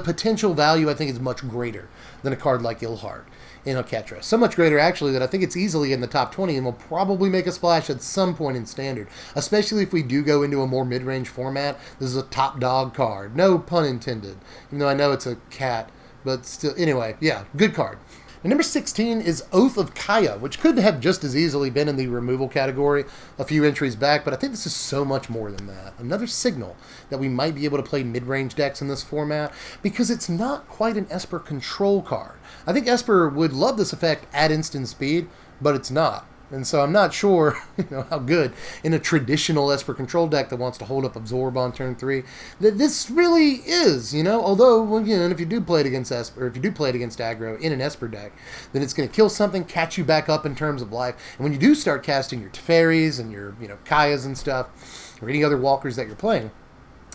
potential value, I think, is much greater than a card like Illhard. in Ketra. So much greater, actually, that I think it's easily in the top 20 and will probably make a splash at some point in Standard, especially if we do go into a more mid-range format. This is a top dog card. No pun intended, even though I know it's a cat, but still, anyway, yeah, good card. And number 16 is Oath of Kaya, which could have just as easily been in the removal category a few entries back, but I think this is so much more than that. Another signal that we might be able to play mid-range decks in this format, because it's not quite an Esper control card. I think Esper would love this effect at instant speed, but it's not. And so I'm not sure, how good in a traditional Esper control deck that wants to hold up Absorb on turn 3 that this really is, Although, if you do play it against Esper, or if you do play it against aggro in an Esper deck, then it's going to kill something, catch you back up in terms of life. And when you do start casting your Teferis and your, Kayas and stuff, or any other walkers that you're playing,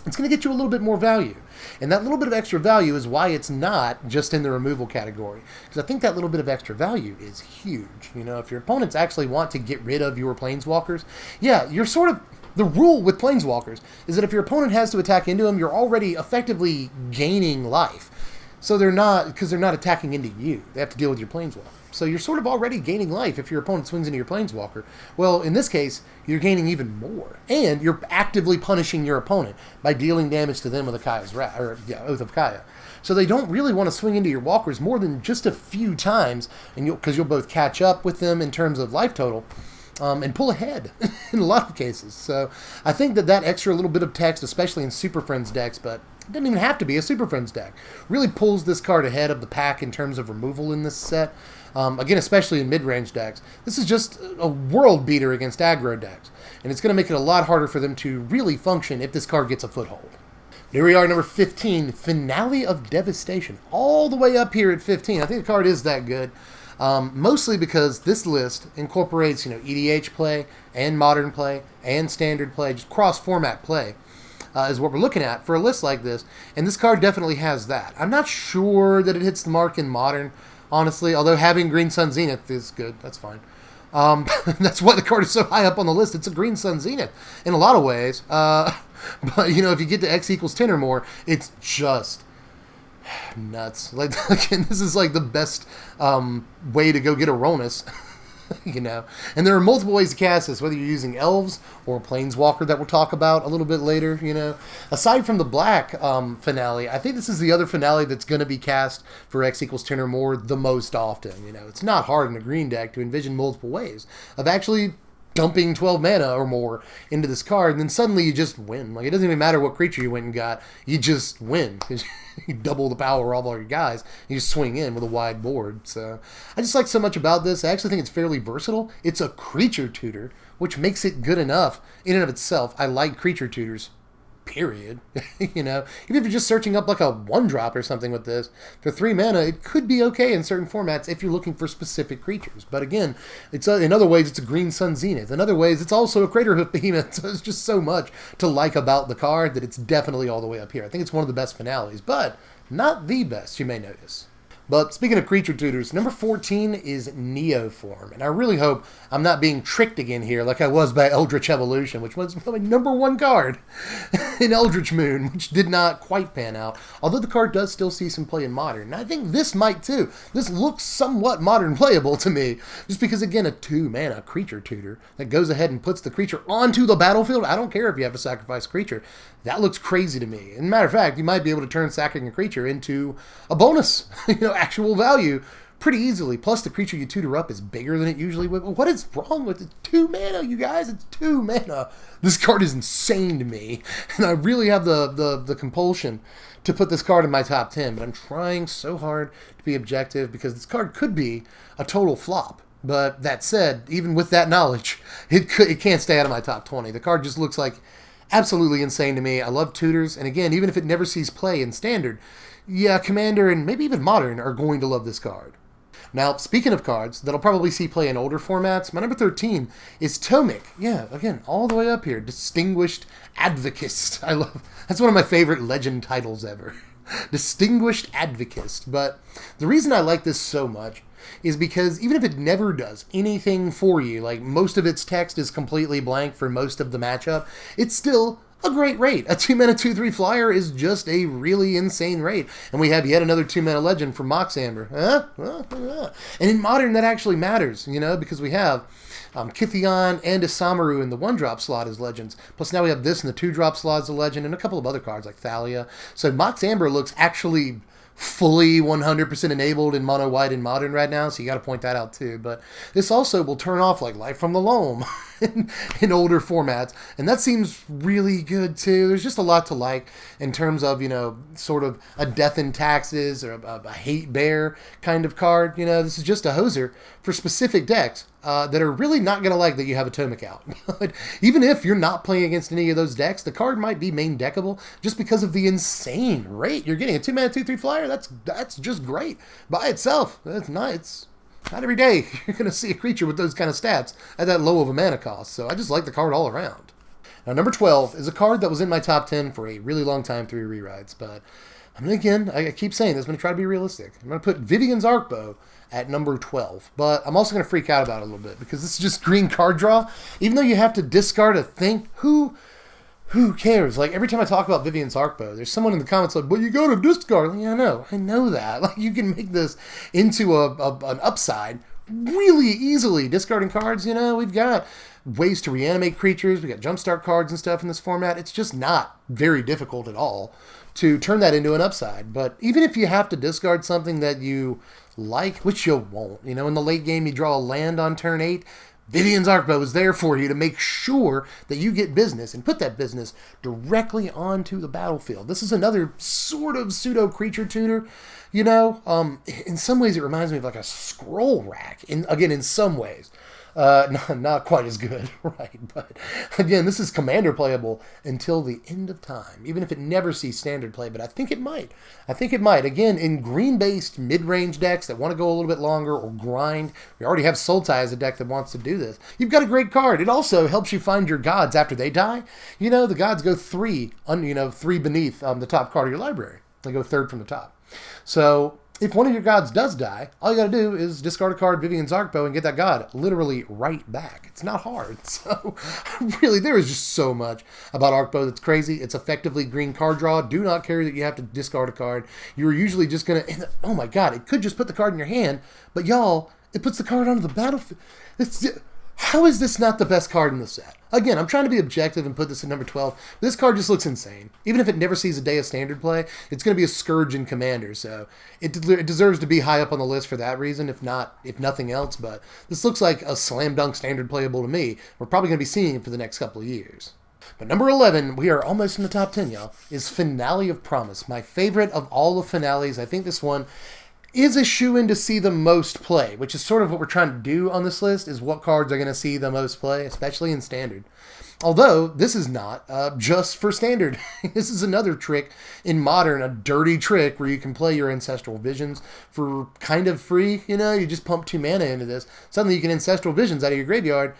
it's going to get you a little bit more value. And that little bit of extra value is why it's not just in the removal category. Because I think that little bit of extra value is huge. If your opponents actually want to get rid of your Planeswalkers, yeah, you're sort of... The rule with Planeswalkers is that if your opponent has to attack into them, you're already effectively gaining life. So they're not... Because they're not attacking into you. They have to deal with your Planeswalker. So you're sort of already gaining life if your opponent swings into your Planeswalker. Well, in this case, you're gaining even more. And you're actively punishing your opponent by dealing damage to them with a Oath of Kaya. So they don't really want to swing into your walkers more than just a few times, and because you'll both catch up with them in terms of life total, and pull ahead in a lot of cases. So I think that extra little bit of text, especially in Super Friends decks, but it doesn't even have to be a Super Friends deck, really pulls this card ahead of the pack in terms of removal in this set. Again, especially in mid-range decks. This is just a world beater against aggro decks, and it's going to make it a lot harder for them to really function if this card gets a foothold. Here we are, number 15, Finale of Devastation. All the way up here at 15. I think the card is that good. Mostly because this list incorporates, EDH play and modern play and standard play, just cross-format play. Is what we're looking at for a list like this, and this card definitely has that. I'm not sure that it hits the mark in modern, honestly, although having Green Sun Zenith is good. That's fine. That's why the card is so high up on the list. It's a Green Sun Zenith in a lot of ways. But, if you get to X equals 10 or more, it's just nuts. Like this is like the best way to go get a Ronis. And there are multiple ways to cast this, whether you're using elves or a planeswalker that we'll talk about a little bit later. Aside from the black finale, I think this is the other finale that's going to be cast for X equals 10 or more the most often. It's not hard in a green deck to envision multiple ways of actually dumping 12 mana or more into this card, and then suddenly you just win. Like, it doesn't even matter what creature you went and got, you just win, because you double the power of all your guys, you just swing in with a wide board. So I just like so much about this. I actually think it's fairly versatile. It's a creature tutor, which makes it good enough in and of itself. I like creature tutors, period. Even if you're just searching up like a 1-drop or something with this, for 3 mana, it could be okay in certain formats if you're looking for specific creatures. But again, it's in other ways, it's a Green Sun Zenith. In other ways, it's also a Craterhoof Behemoth. So there's just so much to like about the card that it's definitely all the way up here. I think it's one of the best finales, but not the best, you may notice. But speaking of creature tutors, number 14 is Neoform. And I really hope I'm not being tricked again here like I was by Eldritch Evolution, which was my number 1 card in Eldritch Moon, which did not quite pan out. Although the card does still see some play in Modern. And I think this might too. This looks somewhat Modern playable to me. Just because, again, a 2-mana creature tutor that goes ahead and puts the creature onto the battlefield. I don't care if you have to sacrifice a creature. That looks crazy to me. As a matter of fact, you might be able to turn sacking a creature into a bonus, actual value pretty easily. Plus, the creature you tutor up is bigger than it usually would. What is wrong with it? 2 mana, you guys? It's 2 mana. This card is insane to me, and I really have the compulsion to put this card in my top 10, but I'm trying so hard to be objective because this card could be a total flop. But that said, even with that knowledge, it can't stay out of my top 20. The card just looks like absolutely insane to me. I love tutors, and again, even if it never sees play in Standard, yeah, Commander and maybe even Modern are going to love this card. Now, speaking of cards that'll probably see play in older formats, my number 13 is Tomac. Yeah, again, all the way up here. Distinguished Advocist. That's one of my favorite Legend titles ever. Distinguished Advocist. But the reason I like this so much is because even if it never does anything for you, like most of its text is completely blank for most of the matchup, it's still a great rate. A 2-mana 2/3 flyer is just a really insane rate. And we have yet another 2-mana legend from Mox Amber. And in Modern, that actually matters, you know, because we have Keyor and Isamaru in the 1-drop slot as legends. Plus now we have this in the 2-drop slot as a legend, and a couple of other cards like Thalia. So Mox Amber looks actually fully 100% enabled in mono white in Modern right now, so you got to point that out too. But this also will turn off like Life from the Loam in older formats, and that seems really good too. There's just a lot to like in terms of, you know, sort of a Death in Taxes or a Hate Bear kind of card. You know, this is just a hoser for specific decks that are really not going to like that you have a Tomac out. But even if you're not playing against any of those decks, the card might be main deckable just because of the insane rate you're getting. A 2-mana 2/3 flyer, that's just great by itself. That's nice. Not every day you're going to see a creature with those kind of stats at that low of a mana cost. So I just like the card all around. Now, number 12 is a card that was in my top 10 for a really long time through rewrites. But I'm going to, again, I keep saying this, I'm going to try to be realistic. I'm going to put Vivians Artbow at number 12. But I'm also going to freak out about it a little bit because this is just green card draw. Even though you have to discard a thing, who cares? Like, every time I talk about Vivians Artbow, there's someone in the comments like, well, you go to discard. Like, yeah, I know that. Like, you can make this into an upside really easily. Discarding cards, you know, we've got ways to reanimate creatures. We got jumpstart cards and stuff in this format. It's just not very difficult at all to turn that into an upside. But even if you have to discard something that you like, which you won't, you know, in the late game you draw a land on turn 8, Vivians Artbow is there for you to make sure that you get business and put that business directly onto the battlefield. This is another sort of pseudo creature tutor, you know. In some ways it reminds me of like a scroll rack. In some ways. Not quite as good, right? But again, this is commander playable until the end of time, even if it never sees standard play, but I think it might. Again, in green-based mid-range decks that want to go a little bit longer or grind, we already have Sultai as a deck that wants to do this. You've got a great card. It also helps you find your gods after they die. You know, the gods go 3 beneath the top card of your library. They go 3rd from the top. So if one of your gods does die, all you got to do is discard a card, Vivians Artbow, and get that god literally right back. It's not hard. So, really, there is just so much about Artbow that's crazy. It's effectively green card draw. Do not care that you have to discard a card. You're usually just going to... Oh my god, it could just put the card in your hand, but y'all, it puts the card onto the battlefield. How is this not the best card in the set? Again, I'm trying to be objective and put this at number 12. This card just looks insane. Even if it never sees a day of standard play, it's going to be a scourge in Commander, so it deserves to be high up on the list for that reason, if nothing else. But this looks like a slam dunk standard playable to me. We're probably going to be seeing it for the next couple of years. But number 11, we are almost in the top 10, y'all, is Finale of Promise. My favorite of all the finales. I think this one is a shoe-in to see the most play, which is sort of what we're trying to do on this list, is what cards are going to see the most play, especially in Standard. Although, this is not just for Standard. This is another trick in Modern, a dirty trick where you can play your Ancestral Visions for kind of free. You know, you just pump 2 mana into this. Suddenly you can Ancestral Visions out of your graveyard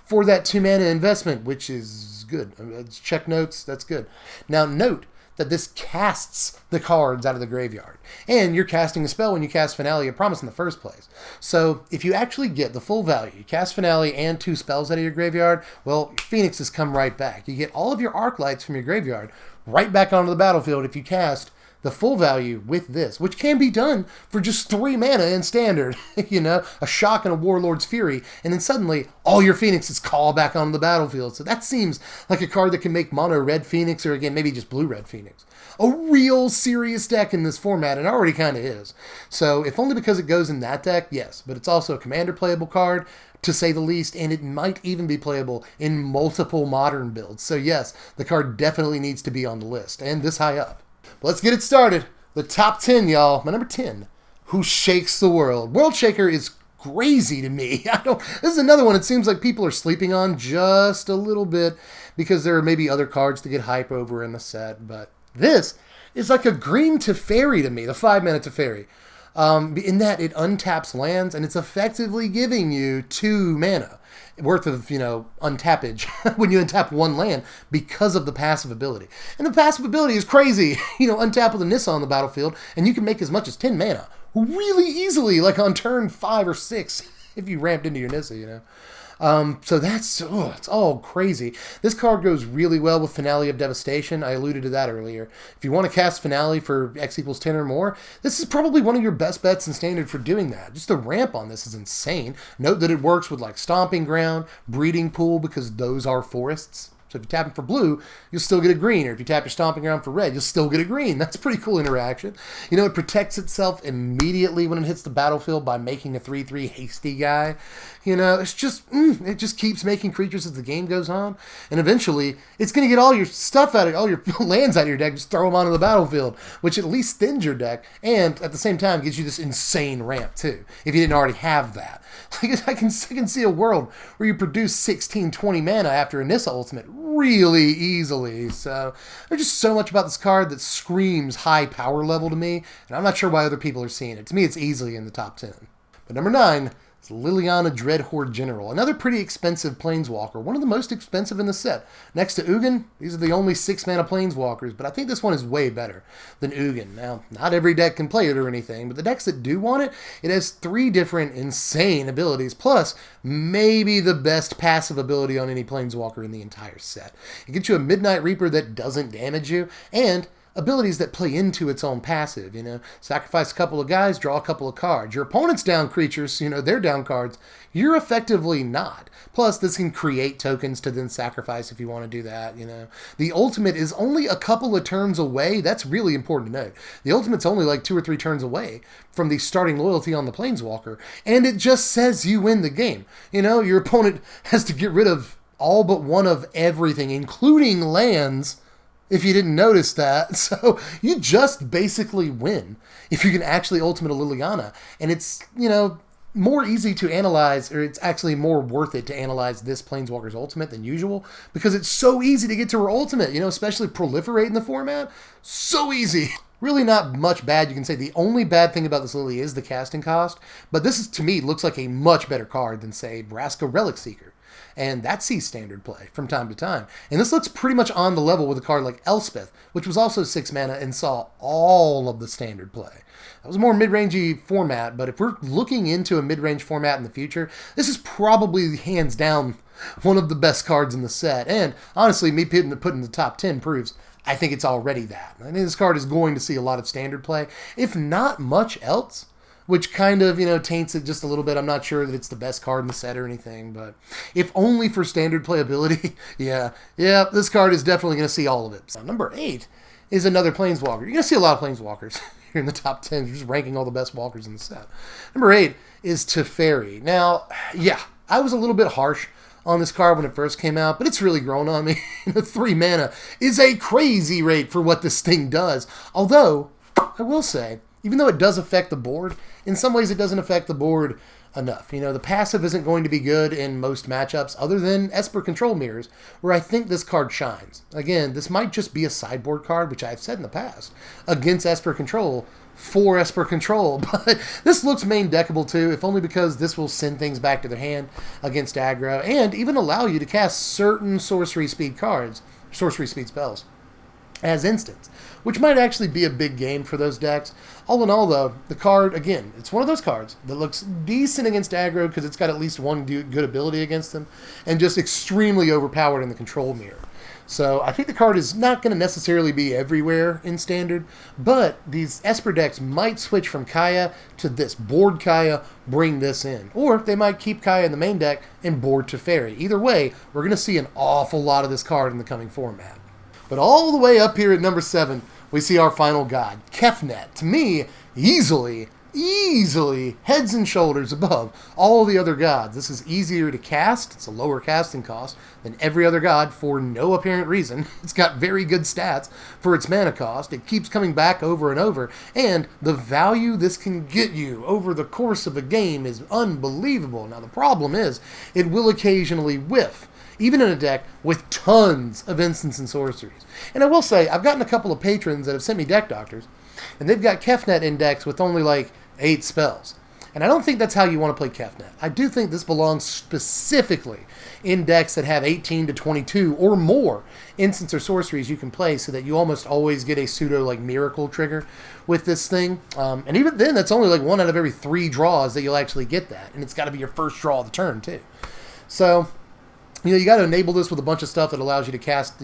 for that 2 mana investment, which is good. It's check notes, that's good. Now, note that this casts the cards out of the graveyard. And you're casting a spell when you cast Finale of Promise in the first place. So if you actually get the full value, you cast Finale and 2 spells out of your graveyard, well, your Phoenixes come right back. You get all of your Arclights from your graveyard right back onto the battlefield if you cast the full value with this, which can be done for just 3 mana in Standard. You know, a Shock and a Warlord's Fury, and then suddenly all your Phoenixes call back onto the battlefield. So that seems like a card that can make mono red Phoenix, or again, maybe just blue red Phoenix, a real serious deck in this format, and already kind of is. So if only because it goes in that deck, yes, but it's also a commander playable card, to say the least, and it might even be playable in multiple Modern builds. So yes, the card definitely needs to be on the list, and this high up. Let's get it started. The top 10, y'all. My number 10, Who Shakes the World. World Shaker is crazy to me. This is another one it seems like people are sleeping on just a little bit because there are maybe other cards to get hype over in the set, but this is like a green Teferi to me, the 5-mana Teferi. In that it untaps lands, and it's effectively giving you 2 mana worth of, untappage when you untap 1 land because of the passive ability. And the passive ability is crazy. Untap with a Nissa on the battlefield, and you can make as much as 10 mana really easily, like on turn 5 or 6, if you ramped into your Nissa, So that's, it's all crazy. This card goes really well with Finale of Devastation. I alluded to that earlier. If you want to cast Finale for X equals 10 or more, this is probably one of your best bets in Standard for doing that. Just the ramp on this is insane. Note that it works with like Stomping Ground, Breeding Pool, because those are forests. So if you tap it for blue, you'll still get a green. Or if you tap your Stomping Ground for red, you'll still get a green. That's a pretty cool interaction. You know, it protects itself immediately when it hits the battlefield by making a 3/3 hasty guy. You know, it's just, it just keeps making creatures as the game goes on. And eventually, it's going to get all your stuff out of, all your lands out of your deck, just throw them onto the battlefield, which at least thins your deck. And at the same time, gives you this insane ramp too, if you didn't already have that. Like, I can see a world where you produce 16, 20 mana after a Nissa ultimate really easily. So there's just so much about this card that screams high power level to me, and I'm not sure why other people are seeing it. To me, it's easily in the top 10. But number 9 is Liliana Dread Horde General. Another pretty expensive Planeswalker, one of the most expensive in the set. Next to Egon, these are the only 6 mana Planeswalkers, but I think this one is way better than Egon. Now, not every deck can play it or anything, but the decks that do want it, it has 3 different insane abilities, plus maybe the best passive ability on any Planeswalker in the entire set. It gets you a Midnight Reaper that doesn't damage you, and abilities that play into its own passive, you know. Sacrifice a couple of guys, draw a couple of cards. Your opponent's down creatures, you know, they're down cards. You're effectively not. Plus, this can create tokens to then sacrifice if you want to do that, you know. The ultimate is only a couple of turns away. That's really important to note. The ultimate's only like 2 or 3 turns away from the starting loyalty on the Planeswalker, and it just says you win the game. You know, your opponent has to get rid of all but one of everything, including lands, if you didn't notice that. So you just basically win if you can actually ultimate a Liliana. And it's, you know, more easy to analyze, or it's actually more worth it to analyze this Planeswalker's ultimate than usual, because it's so easy to get to her ultimate, you know, especially proliferate in the format. So easy. Really not much bad you can say. The only bad thing about this Lily is the casting cost, but this is, to me, looks like a much better card than, say, Vraska Relic Seeker. And that sees standard play from time to time. And this looks pretty much on the level with a card like Elspeth, which was also 6 mana and saw all of the standard play. That was a more mid-rangey format, but if we're looking into a mid-range format in the future, this is probably hands down one of the best cards in the set. And honestly, me putting it in the top 10 proves I think it's already that. I think this card is going to see a lot of standard play, if not much else, which kind of, you know, taints it just a little bit. I'm not sure that it's the best card in the set or anything, but if only for standard playability, yeah, this card is definitely going to see all of it. So number 8 is another Planeswalker. You're going to see a lot of Planeswalkers here in the top 10. You're just ranking all the best walkers in the set. Number 8 is Ferry. Now, yeah, I was a little bit harsh on this card when it first came out, but it's really grown on me. 3 mana is a crazy rate for what this thing does. Although, I will say, even though it does affect the board, in some ways it doesn't affect the board enough. You know, the passive isn't going to be good in most matchups other than Esper Control Mirrors, where I think this card shines. Again, this might just be a sideboard card, which I've said in the past, against Esper Control, for Esper Control, but this looks main deckable too, if only because this will send things back to their hand against aggro, and even allow you to cast certain sorcery speed cards, sorcery speed spells, as instants, which might actually be a big gain for those decks. All in all, though, the card, again, it's one of those cards that looks decent against aggro because it's got at least one good ability against them, and just extremely overpowered in the control mirror. So I think the card is not going to necessarily be everywhere in Standard, but these Esper decks might switch from Kaya to this. Board Kaya, bring this in. Or they might keep Kaya in the main deck and board Ferry. Either way, we're going to see an awful lot of this card in the coming format. But all the way up here at number 7, we see our final god, Calfnet. To me, easily heads and shoulders above all the other gods. This is easier to cast. It's a lower casting cost than every other god for no apparent reason. It's got very good stats for its mana cost. It keeps coming back over and over, and the value this can get you over the course of a game is unbelievable. Now the problem is, it will occasionally whiff, even in a deck with tons of instants and sorceries. And I will say, I've gotten a couple of patrons that have sent me deck doctors, and they've got Calfnet in decks with only like 8 spells. And I don't think that's how you want to play Calfnet. I do think this belongs specifically in decks that have 18 to 22 or more instants or sorceries you can play, so that you almost always get a pseudo like miracle trigger with this thing. And even then, that's only like 1 out of every 3 draws that you'll actually get that. And it's got to be your first draw of the turn too. So, you got to enable this with a bunch of stuff that allows you to cast,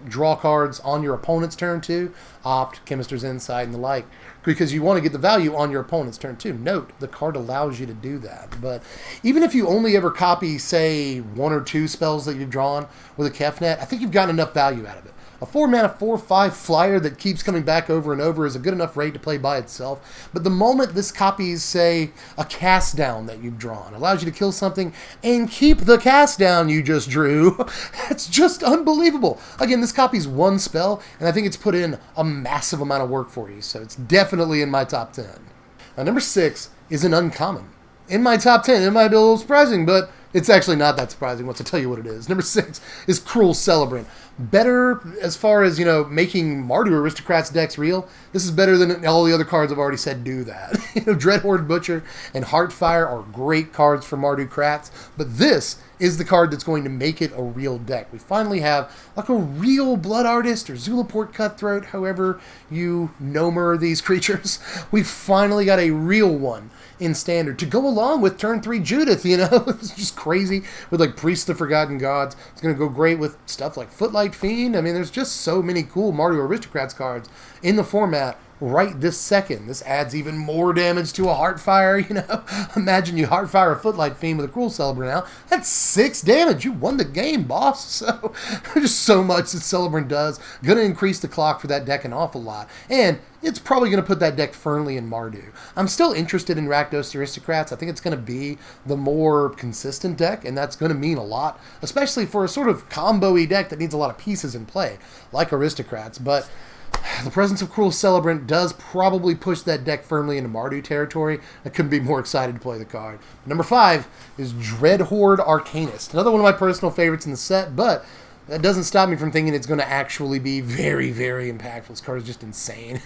draw cards on your opponent's turn too. Opt, Chemister's Insight, and the like. Because you want to get the value on your opponent's turn too. Note, the card allows you to do that. But even if you only ever copy, say, 1 or 2 spells that you've drawn with a Calfnet, I think you've gotten enough value out of it. A 4-mana, 4/5 flyer that keeps coming back over and over is a good enough rate to play by itself. But the moment this copies, say, a cast down that you've drawn, allows you to kill something and keep the cast down you just drew, it's just unbelievable. Again, this copies 1 spell, and I think it's put in a massive amount of work for you, so it's definitely in my top 10. Now, number 6 is an uncommon. In my top 10, it might be a little surprising, but it's actually not that surprising once I tell you what it is. Number 6 is Cruel Celebrant. Better as far as, making Mardu Aristocrats decks real. This is better than all the other cards I've already said do that. Dread Horde Butcher and Heartfire are great cards for Mardu Krats, but this is the card that's going to make it a real deck. We finally have like a real Blood Artist or Zulaport Cutthroat, however you nomer these creatures. We finally got a real one in Standard to go along with turn 3 Judith, It's just crazy with like Priest of the Forgotten Gods. It's going to go great with stuff like Footlight Fiend. I mean, there's just so many cool Mardu Aristocrats cards in the format right this second. This adds even more damage to a Heartfire, Imagine you Heartfire a Footlight Fiend with a Cruel Celebrant out. That's 6 damage. You won the game, boss. So, there's just so much that Celebrant does. Going to increase the clock for that deck an awful lot. And it's probably going to put that deck firmly in Mardu. I'm still interested in Rakdos Aristocrats. I think it's going to be the more consistent deck, and that's going to mean a lot, especially for a sort of combo-y deck that needs a lot of pieces in play, like Aristocrats. But the presence of Cruel Celebrant does probably push that deck firmly into Mardu territory. I couldn't be more excited to play the card. Number 5 is Dread Horde Archanis. Another one of my personal favorites in the set, but that doesn't stop me from thinking it's going to actually be very, very impactful. This card is just insane.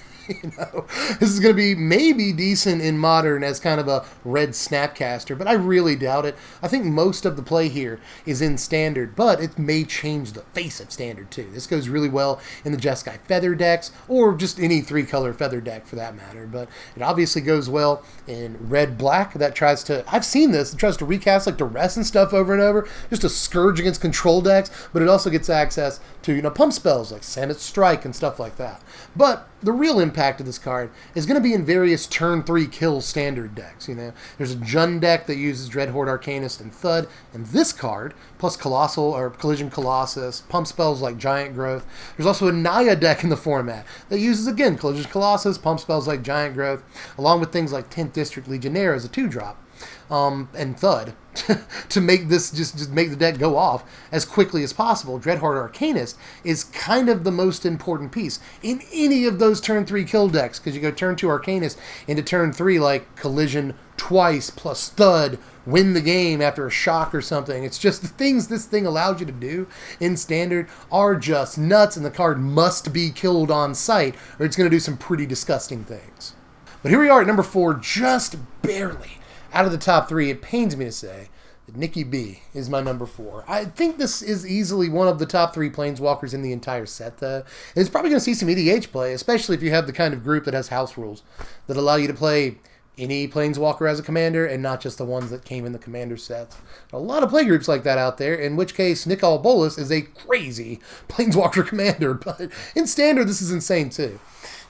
This is going to be maybe decent in Modern as kind of a red Snapcaster, but I really doubt it. I think most of the play here is in Standard, but it may change the face of Standard too. This goes really well in the Jeskai Feather decks, or just any 3-color Feather deck for that matter, but it obviously goes well in Red-Black that tries to, I've seen this, it tries to recast like Duress and stuff over and over, just a scourge against control decks, but it also gets access to, pump spells like Samet Strike and stuff like that. But the real impact of this card is going to be in various turn 3 kill Standard decks. There's a Jund deck that uses Dread Horde Arcanist and Thud, and this card, plus Colossal or Collision Colossus, pump spells like Giant Growth. There's also a Naya deck in the format that uses, again, Collision Colossus, pump spells like Giant Growth, along with things like 10th District Legionnaire as a 2-drop. And Thud to make this just make the deck go off as quickly as possible. Dread Horde Arcanist is kind of the most important piece in any of those turn 3 kill decks, because you go turn 2 Arcanist into turn 3 like Collision twice plus Thud, win the game after a shock or something. It's just the things this thing allows you to do in Standard are just nuts, and the card must be killed on sight or it's going to do some pretty disgusting things. But here we are at number 4, just barely out of the top 3. It pains me to say that Nikki B is my number 4. I think this is easily one of the top 3 Planeswalkers in the entire set, though. It's probably going to see some EDH play, especially if you have the kind of group that has house rules that allow you to play any Planeswalker as a commander and not just the ones that came in the commander sets. A lot of play groups like that out there, in which case Nikol Bolus is a crazy Planeswalker commander, but in Standard this is insane too.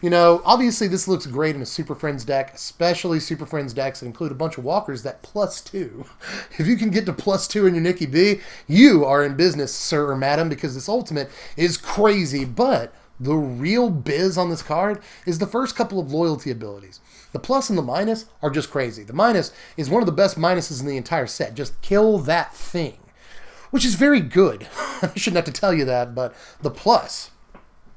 Obviously this looks great in a Super Friends deck, especially Super Friends decks that include a bunch of walkers that +2. If you can get to +2 in your Nikki B, you are in business, sir or madam, because this ultimate is crazy. But the real biz on this card is the first couple of loyalty abilities. The plus and the minus are just crazy. The minus is one of the best minuses in the entire set. Just kill that thing, which is very good. I shouldn't have to tell you that, but the plus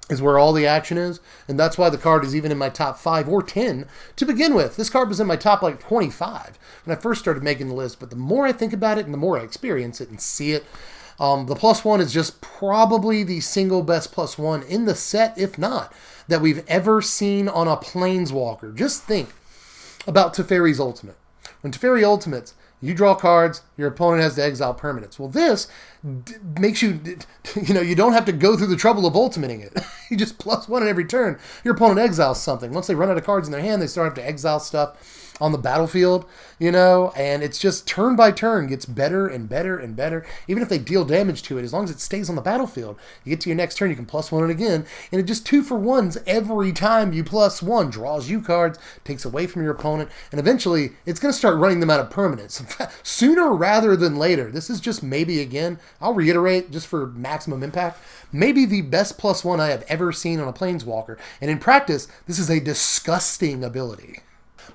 is where all the action is, and that's why the card is even in my top 5 or 10 to begin with. This card was in my top 25 when I first started making the list, but the more I think about it and the more I experience it and see it, the +1 is just probably the single best +1 in the set, if not, that we've ever seen on a Planeswalker. Just think about Teferi's Ultimate. When Teferi Ultimates, you draw cards, your opponent has to exile permanents. Well, this makes you, you don't have to go through the trouble of ultimating it. You just +1 in every turn. Your opponent exiles something. Once they run out of cards in their hand, they start to exile stuff. on the battlefield, you know, and it's just turn by turn gets better and better and better. Even if they deal damage to it, as long as it stays on the battlefield, you get to your next turn, you can +1 it again, and it just 2-for-1s every time you +1, draws you cards, takes away from your opponent, and eventually it's going to start running them out of permanence sooner rather than later. This is just maybe, again, I'll reiterate just for maximum impact, maybe the best +1 I have ever seen on a Planeswalker, and in practice, this is a disgusting ability.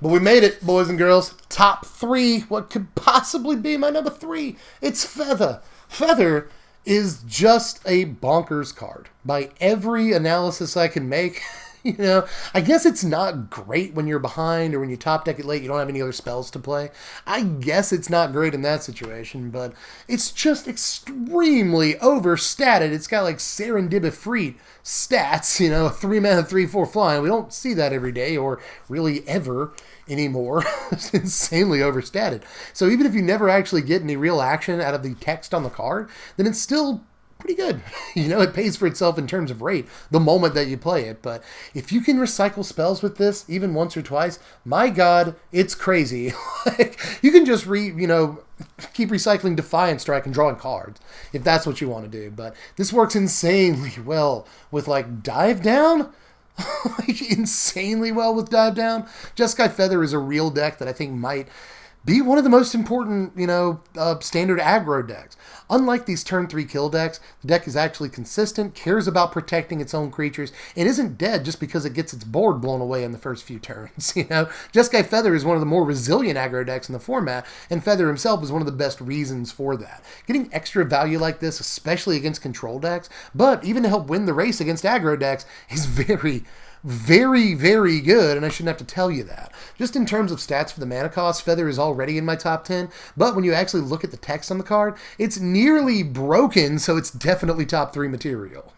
But we made it, boys and girls. Top 3. What could possibly be my number 3? It's Feather. Feather is just a bonkers card. By every analysis I can make, you know, I guess it's not great when you're behind or when you top deck it late, you don't have any other spells to play. I guess it's not great in that situation, but it's just extremely overstated. It's got like serendipity stats, you know, 3-mana, 3/4 flying. We don't see that every day or really ever anymore. It's insanely overstated. So even if you never actually get any real action out of the text on the card, then it's still pretty good. You know, it pays for itself in terms of rate the moment that you play it. But if you can recycle spells with this even once or twice, my God, it's crazy. Like, you can just keep recycling Defiant Strike and drawing cards if that's what you want to do. But this works insanely well with like Dive Down. Like insanely well with Dive Down. Jeskai Feather is a real deck that I think might be one of the most important, standard aggro decks. Unlike these turn 3 kill decks, the deck is actually consistent, cares about protecting its own creatures, and isn't dead just because it gets its board blown away in the first few turns. You know, Jeskai Feather is one of the more resilient aggro decks in the format, and Feather himself is one of the best reasons for that. Getting extra value like this, especially against control decks, but even to help win the race against aggro decks, is very, very good, and I shouldn't have to tell you that. Just in terms of stats for the mana cost, Feather is already in my top 10, but when you actually look at the text on the card, it's nearly broken, so it's definitely top 3 material.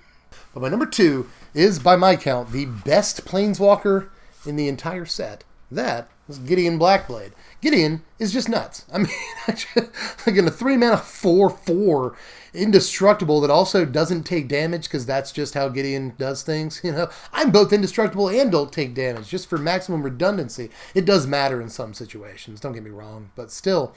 But my number 2 is, by my count, the best Planeswalker in the entire set. That is Gideon Blackblade. Gideon is just nuts. I mean, like in a 3-mana 4/4 indestructible that also doesn't take damage because that's just how Gideon does things. You know, I'm both indestructible and don't take damage just for maximum redundancy. It does matter in some situations, don't get me wrong, but still.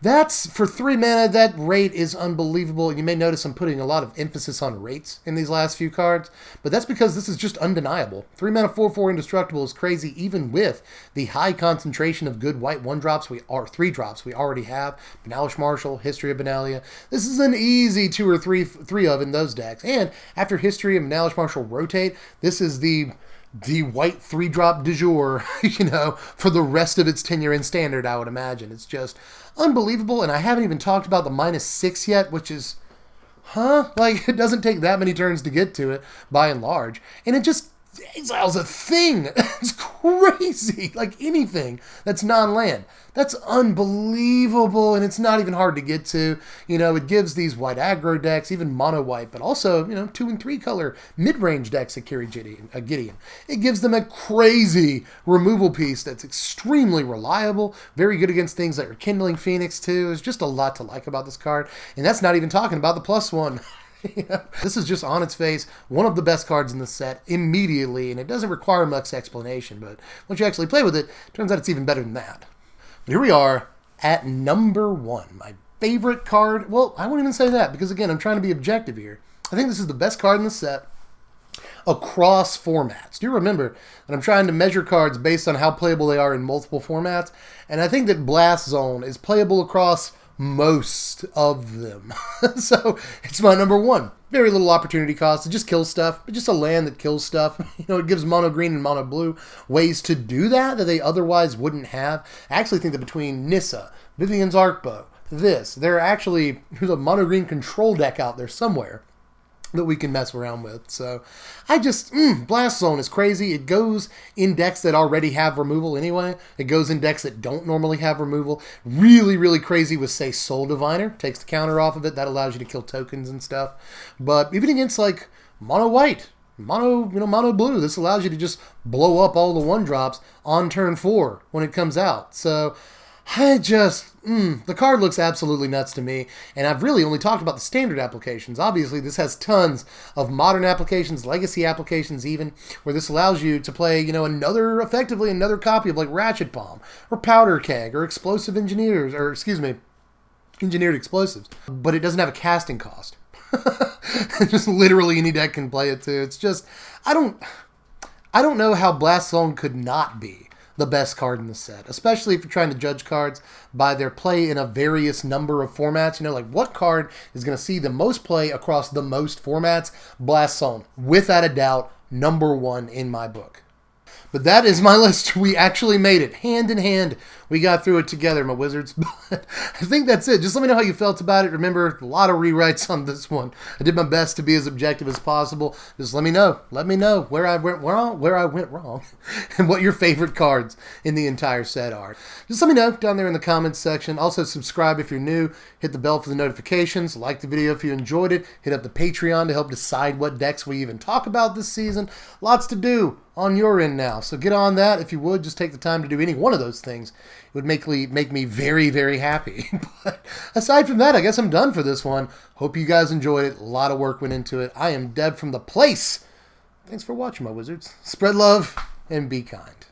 That's, for 3 mana, that rate is unbelievable. You may notice I'm putting a lot of emphasis on rates in these last few cards, but that's because this is just undeniable. 3 mana 4/4 indestructible is crazy even with the high concentration of good white 1-drops, 3-drops we already have. Banalish Marshal, History of Benalia. This is an easy 2 or 3 of in those decks. And after History and Banalish Marshal rotate, this is the white 3-drop du jour, for the rest of its tenure in Standard, I would imagine. It's just unbelievable, and I haven't even talked about the -6 yet, which is, like, it doesn't take that many turns to get to it, by and large, and it just exiles a thing. It's crazy. Like anything that's non-land. That's unbelievable, and it's not even hard to get to. You know, it gives these white aggro decks, even mono white, but also, 2 and 3 color mid-range decks that carry Gideon. It gives them a crazy removal piece that's extremely reliable, very good against things like Kindling Phoenix too. There's just a lot to like about this card, and that's not even talking about the +1. This is just on its face one of the best cards in the set immediately, and it doesn't require much explanation, but once you actually play with it, turns out it's even better than that. But here we are at number 1, my favorite card. Well, I won't even say that because, again, I'm trying to be objective here. I think this is the best card in the set across formats. Do remember that I'm trying to measure cards based on how playable they are in multiple formats, and I think that Blast Zone is playable across most of them. So it's my number 1. Very little opportunity cost. It just kills stuff. It's just a land that kills stuff. It gives mono green and mono blue ways to do that they otherwise wouldn't have. I actually think that between Nissa, Vivians Artbow, there's a mono green control deck out there somewhere that we can mess around with. So I just, Blast Zone is crazy. It goes in decks that already have removal anyway. It goes in decks that don't normally have removal. Really, really crazy with, say, Soul Diviner. Takes the counter off of it. That allows you to kill tokens and stuff. But even against, like, mono white, mono blue, this allows you to just blow up all the 1-drops on turn 4 when it comes out. So I just, the card looks absolutely nuts to me, and I've really only talked about the standard applications. Obviously, this has tons of modern applications, legacy applications even, where this allows you to play, you know, effectively another copy of like Ratchet Bomb, or Powder Keg, or Explosive Engineers, or excuse me, Engineered Explosives. But it doesn't have a casting cost. Just literally any deck can play it too. It's just, I don't know how Blast Zone could not be the best card in the set, especially if you're trying to judge cards by their play in a various number of formats. You know, like what card is going to see the most play across the most formats? Blast Zone, without a doubt, #1 in my book. But that is my list. We actually made it. Hand in hand, we got through it together, my wizards. But I think that's it. Just let me know how you felt about it. Remember, a lot of rewrites on this one. I did my best to be as objective as possible. Just let me know. Let me know where I went wrong, and what your favorite cards in the entire set are. Just let me know down there in the comments section. Also, subscribe if you're new. Hit the bell for the notifications. Like the video if you enjoyed it. Hit up the Patreon to help decide what decks we even talk about this season. Lots to do on your end now. So get on that if you would. Just take the time to do any one of those things. It would make me very, very happy. But aside from that, I guess I'm done for this one. Hope you guys enjoyed it. A lot of work went into it. I am Deb from The Place. Thanks for watching, my wizards. Spread love and be kind.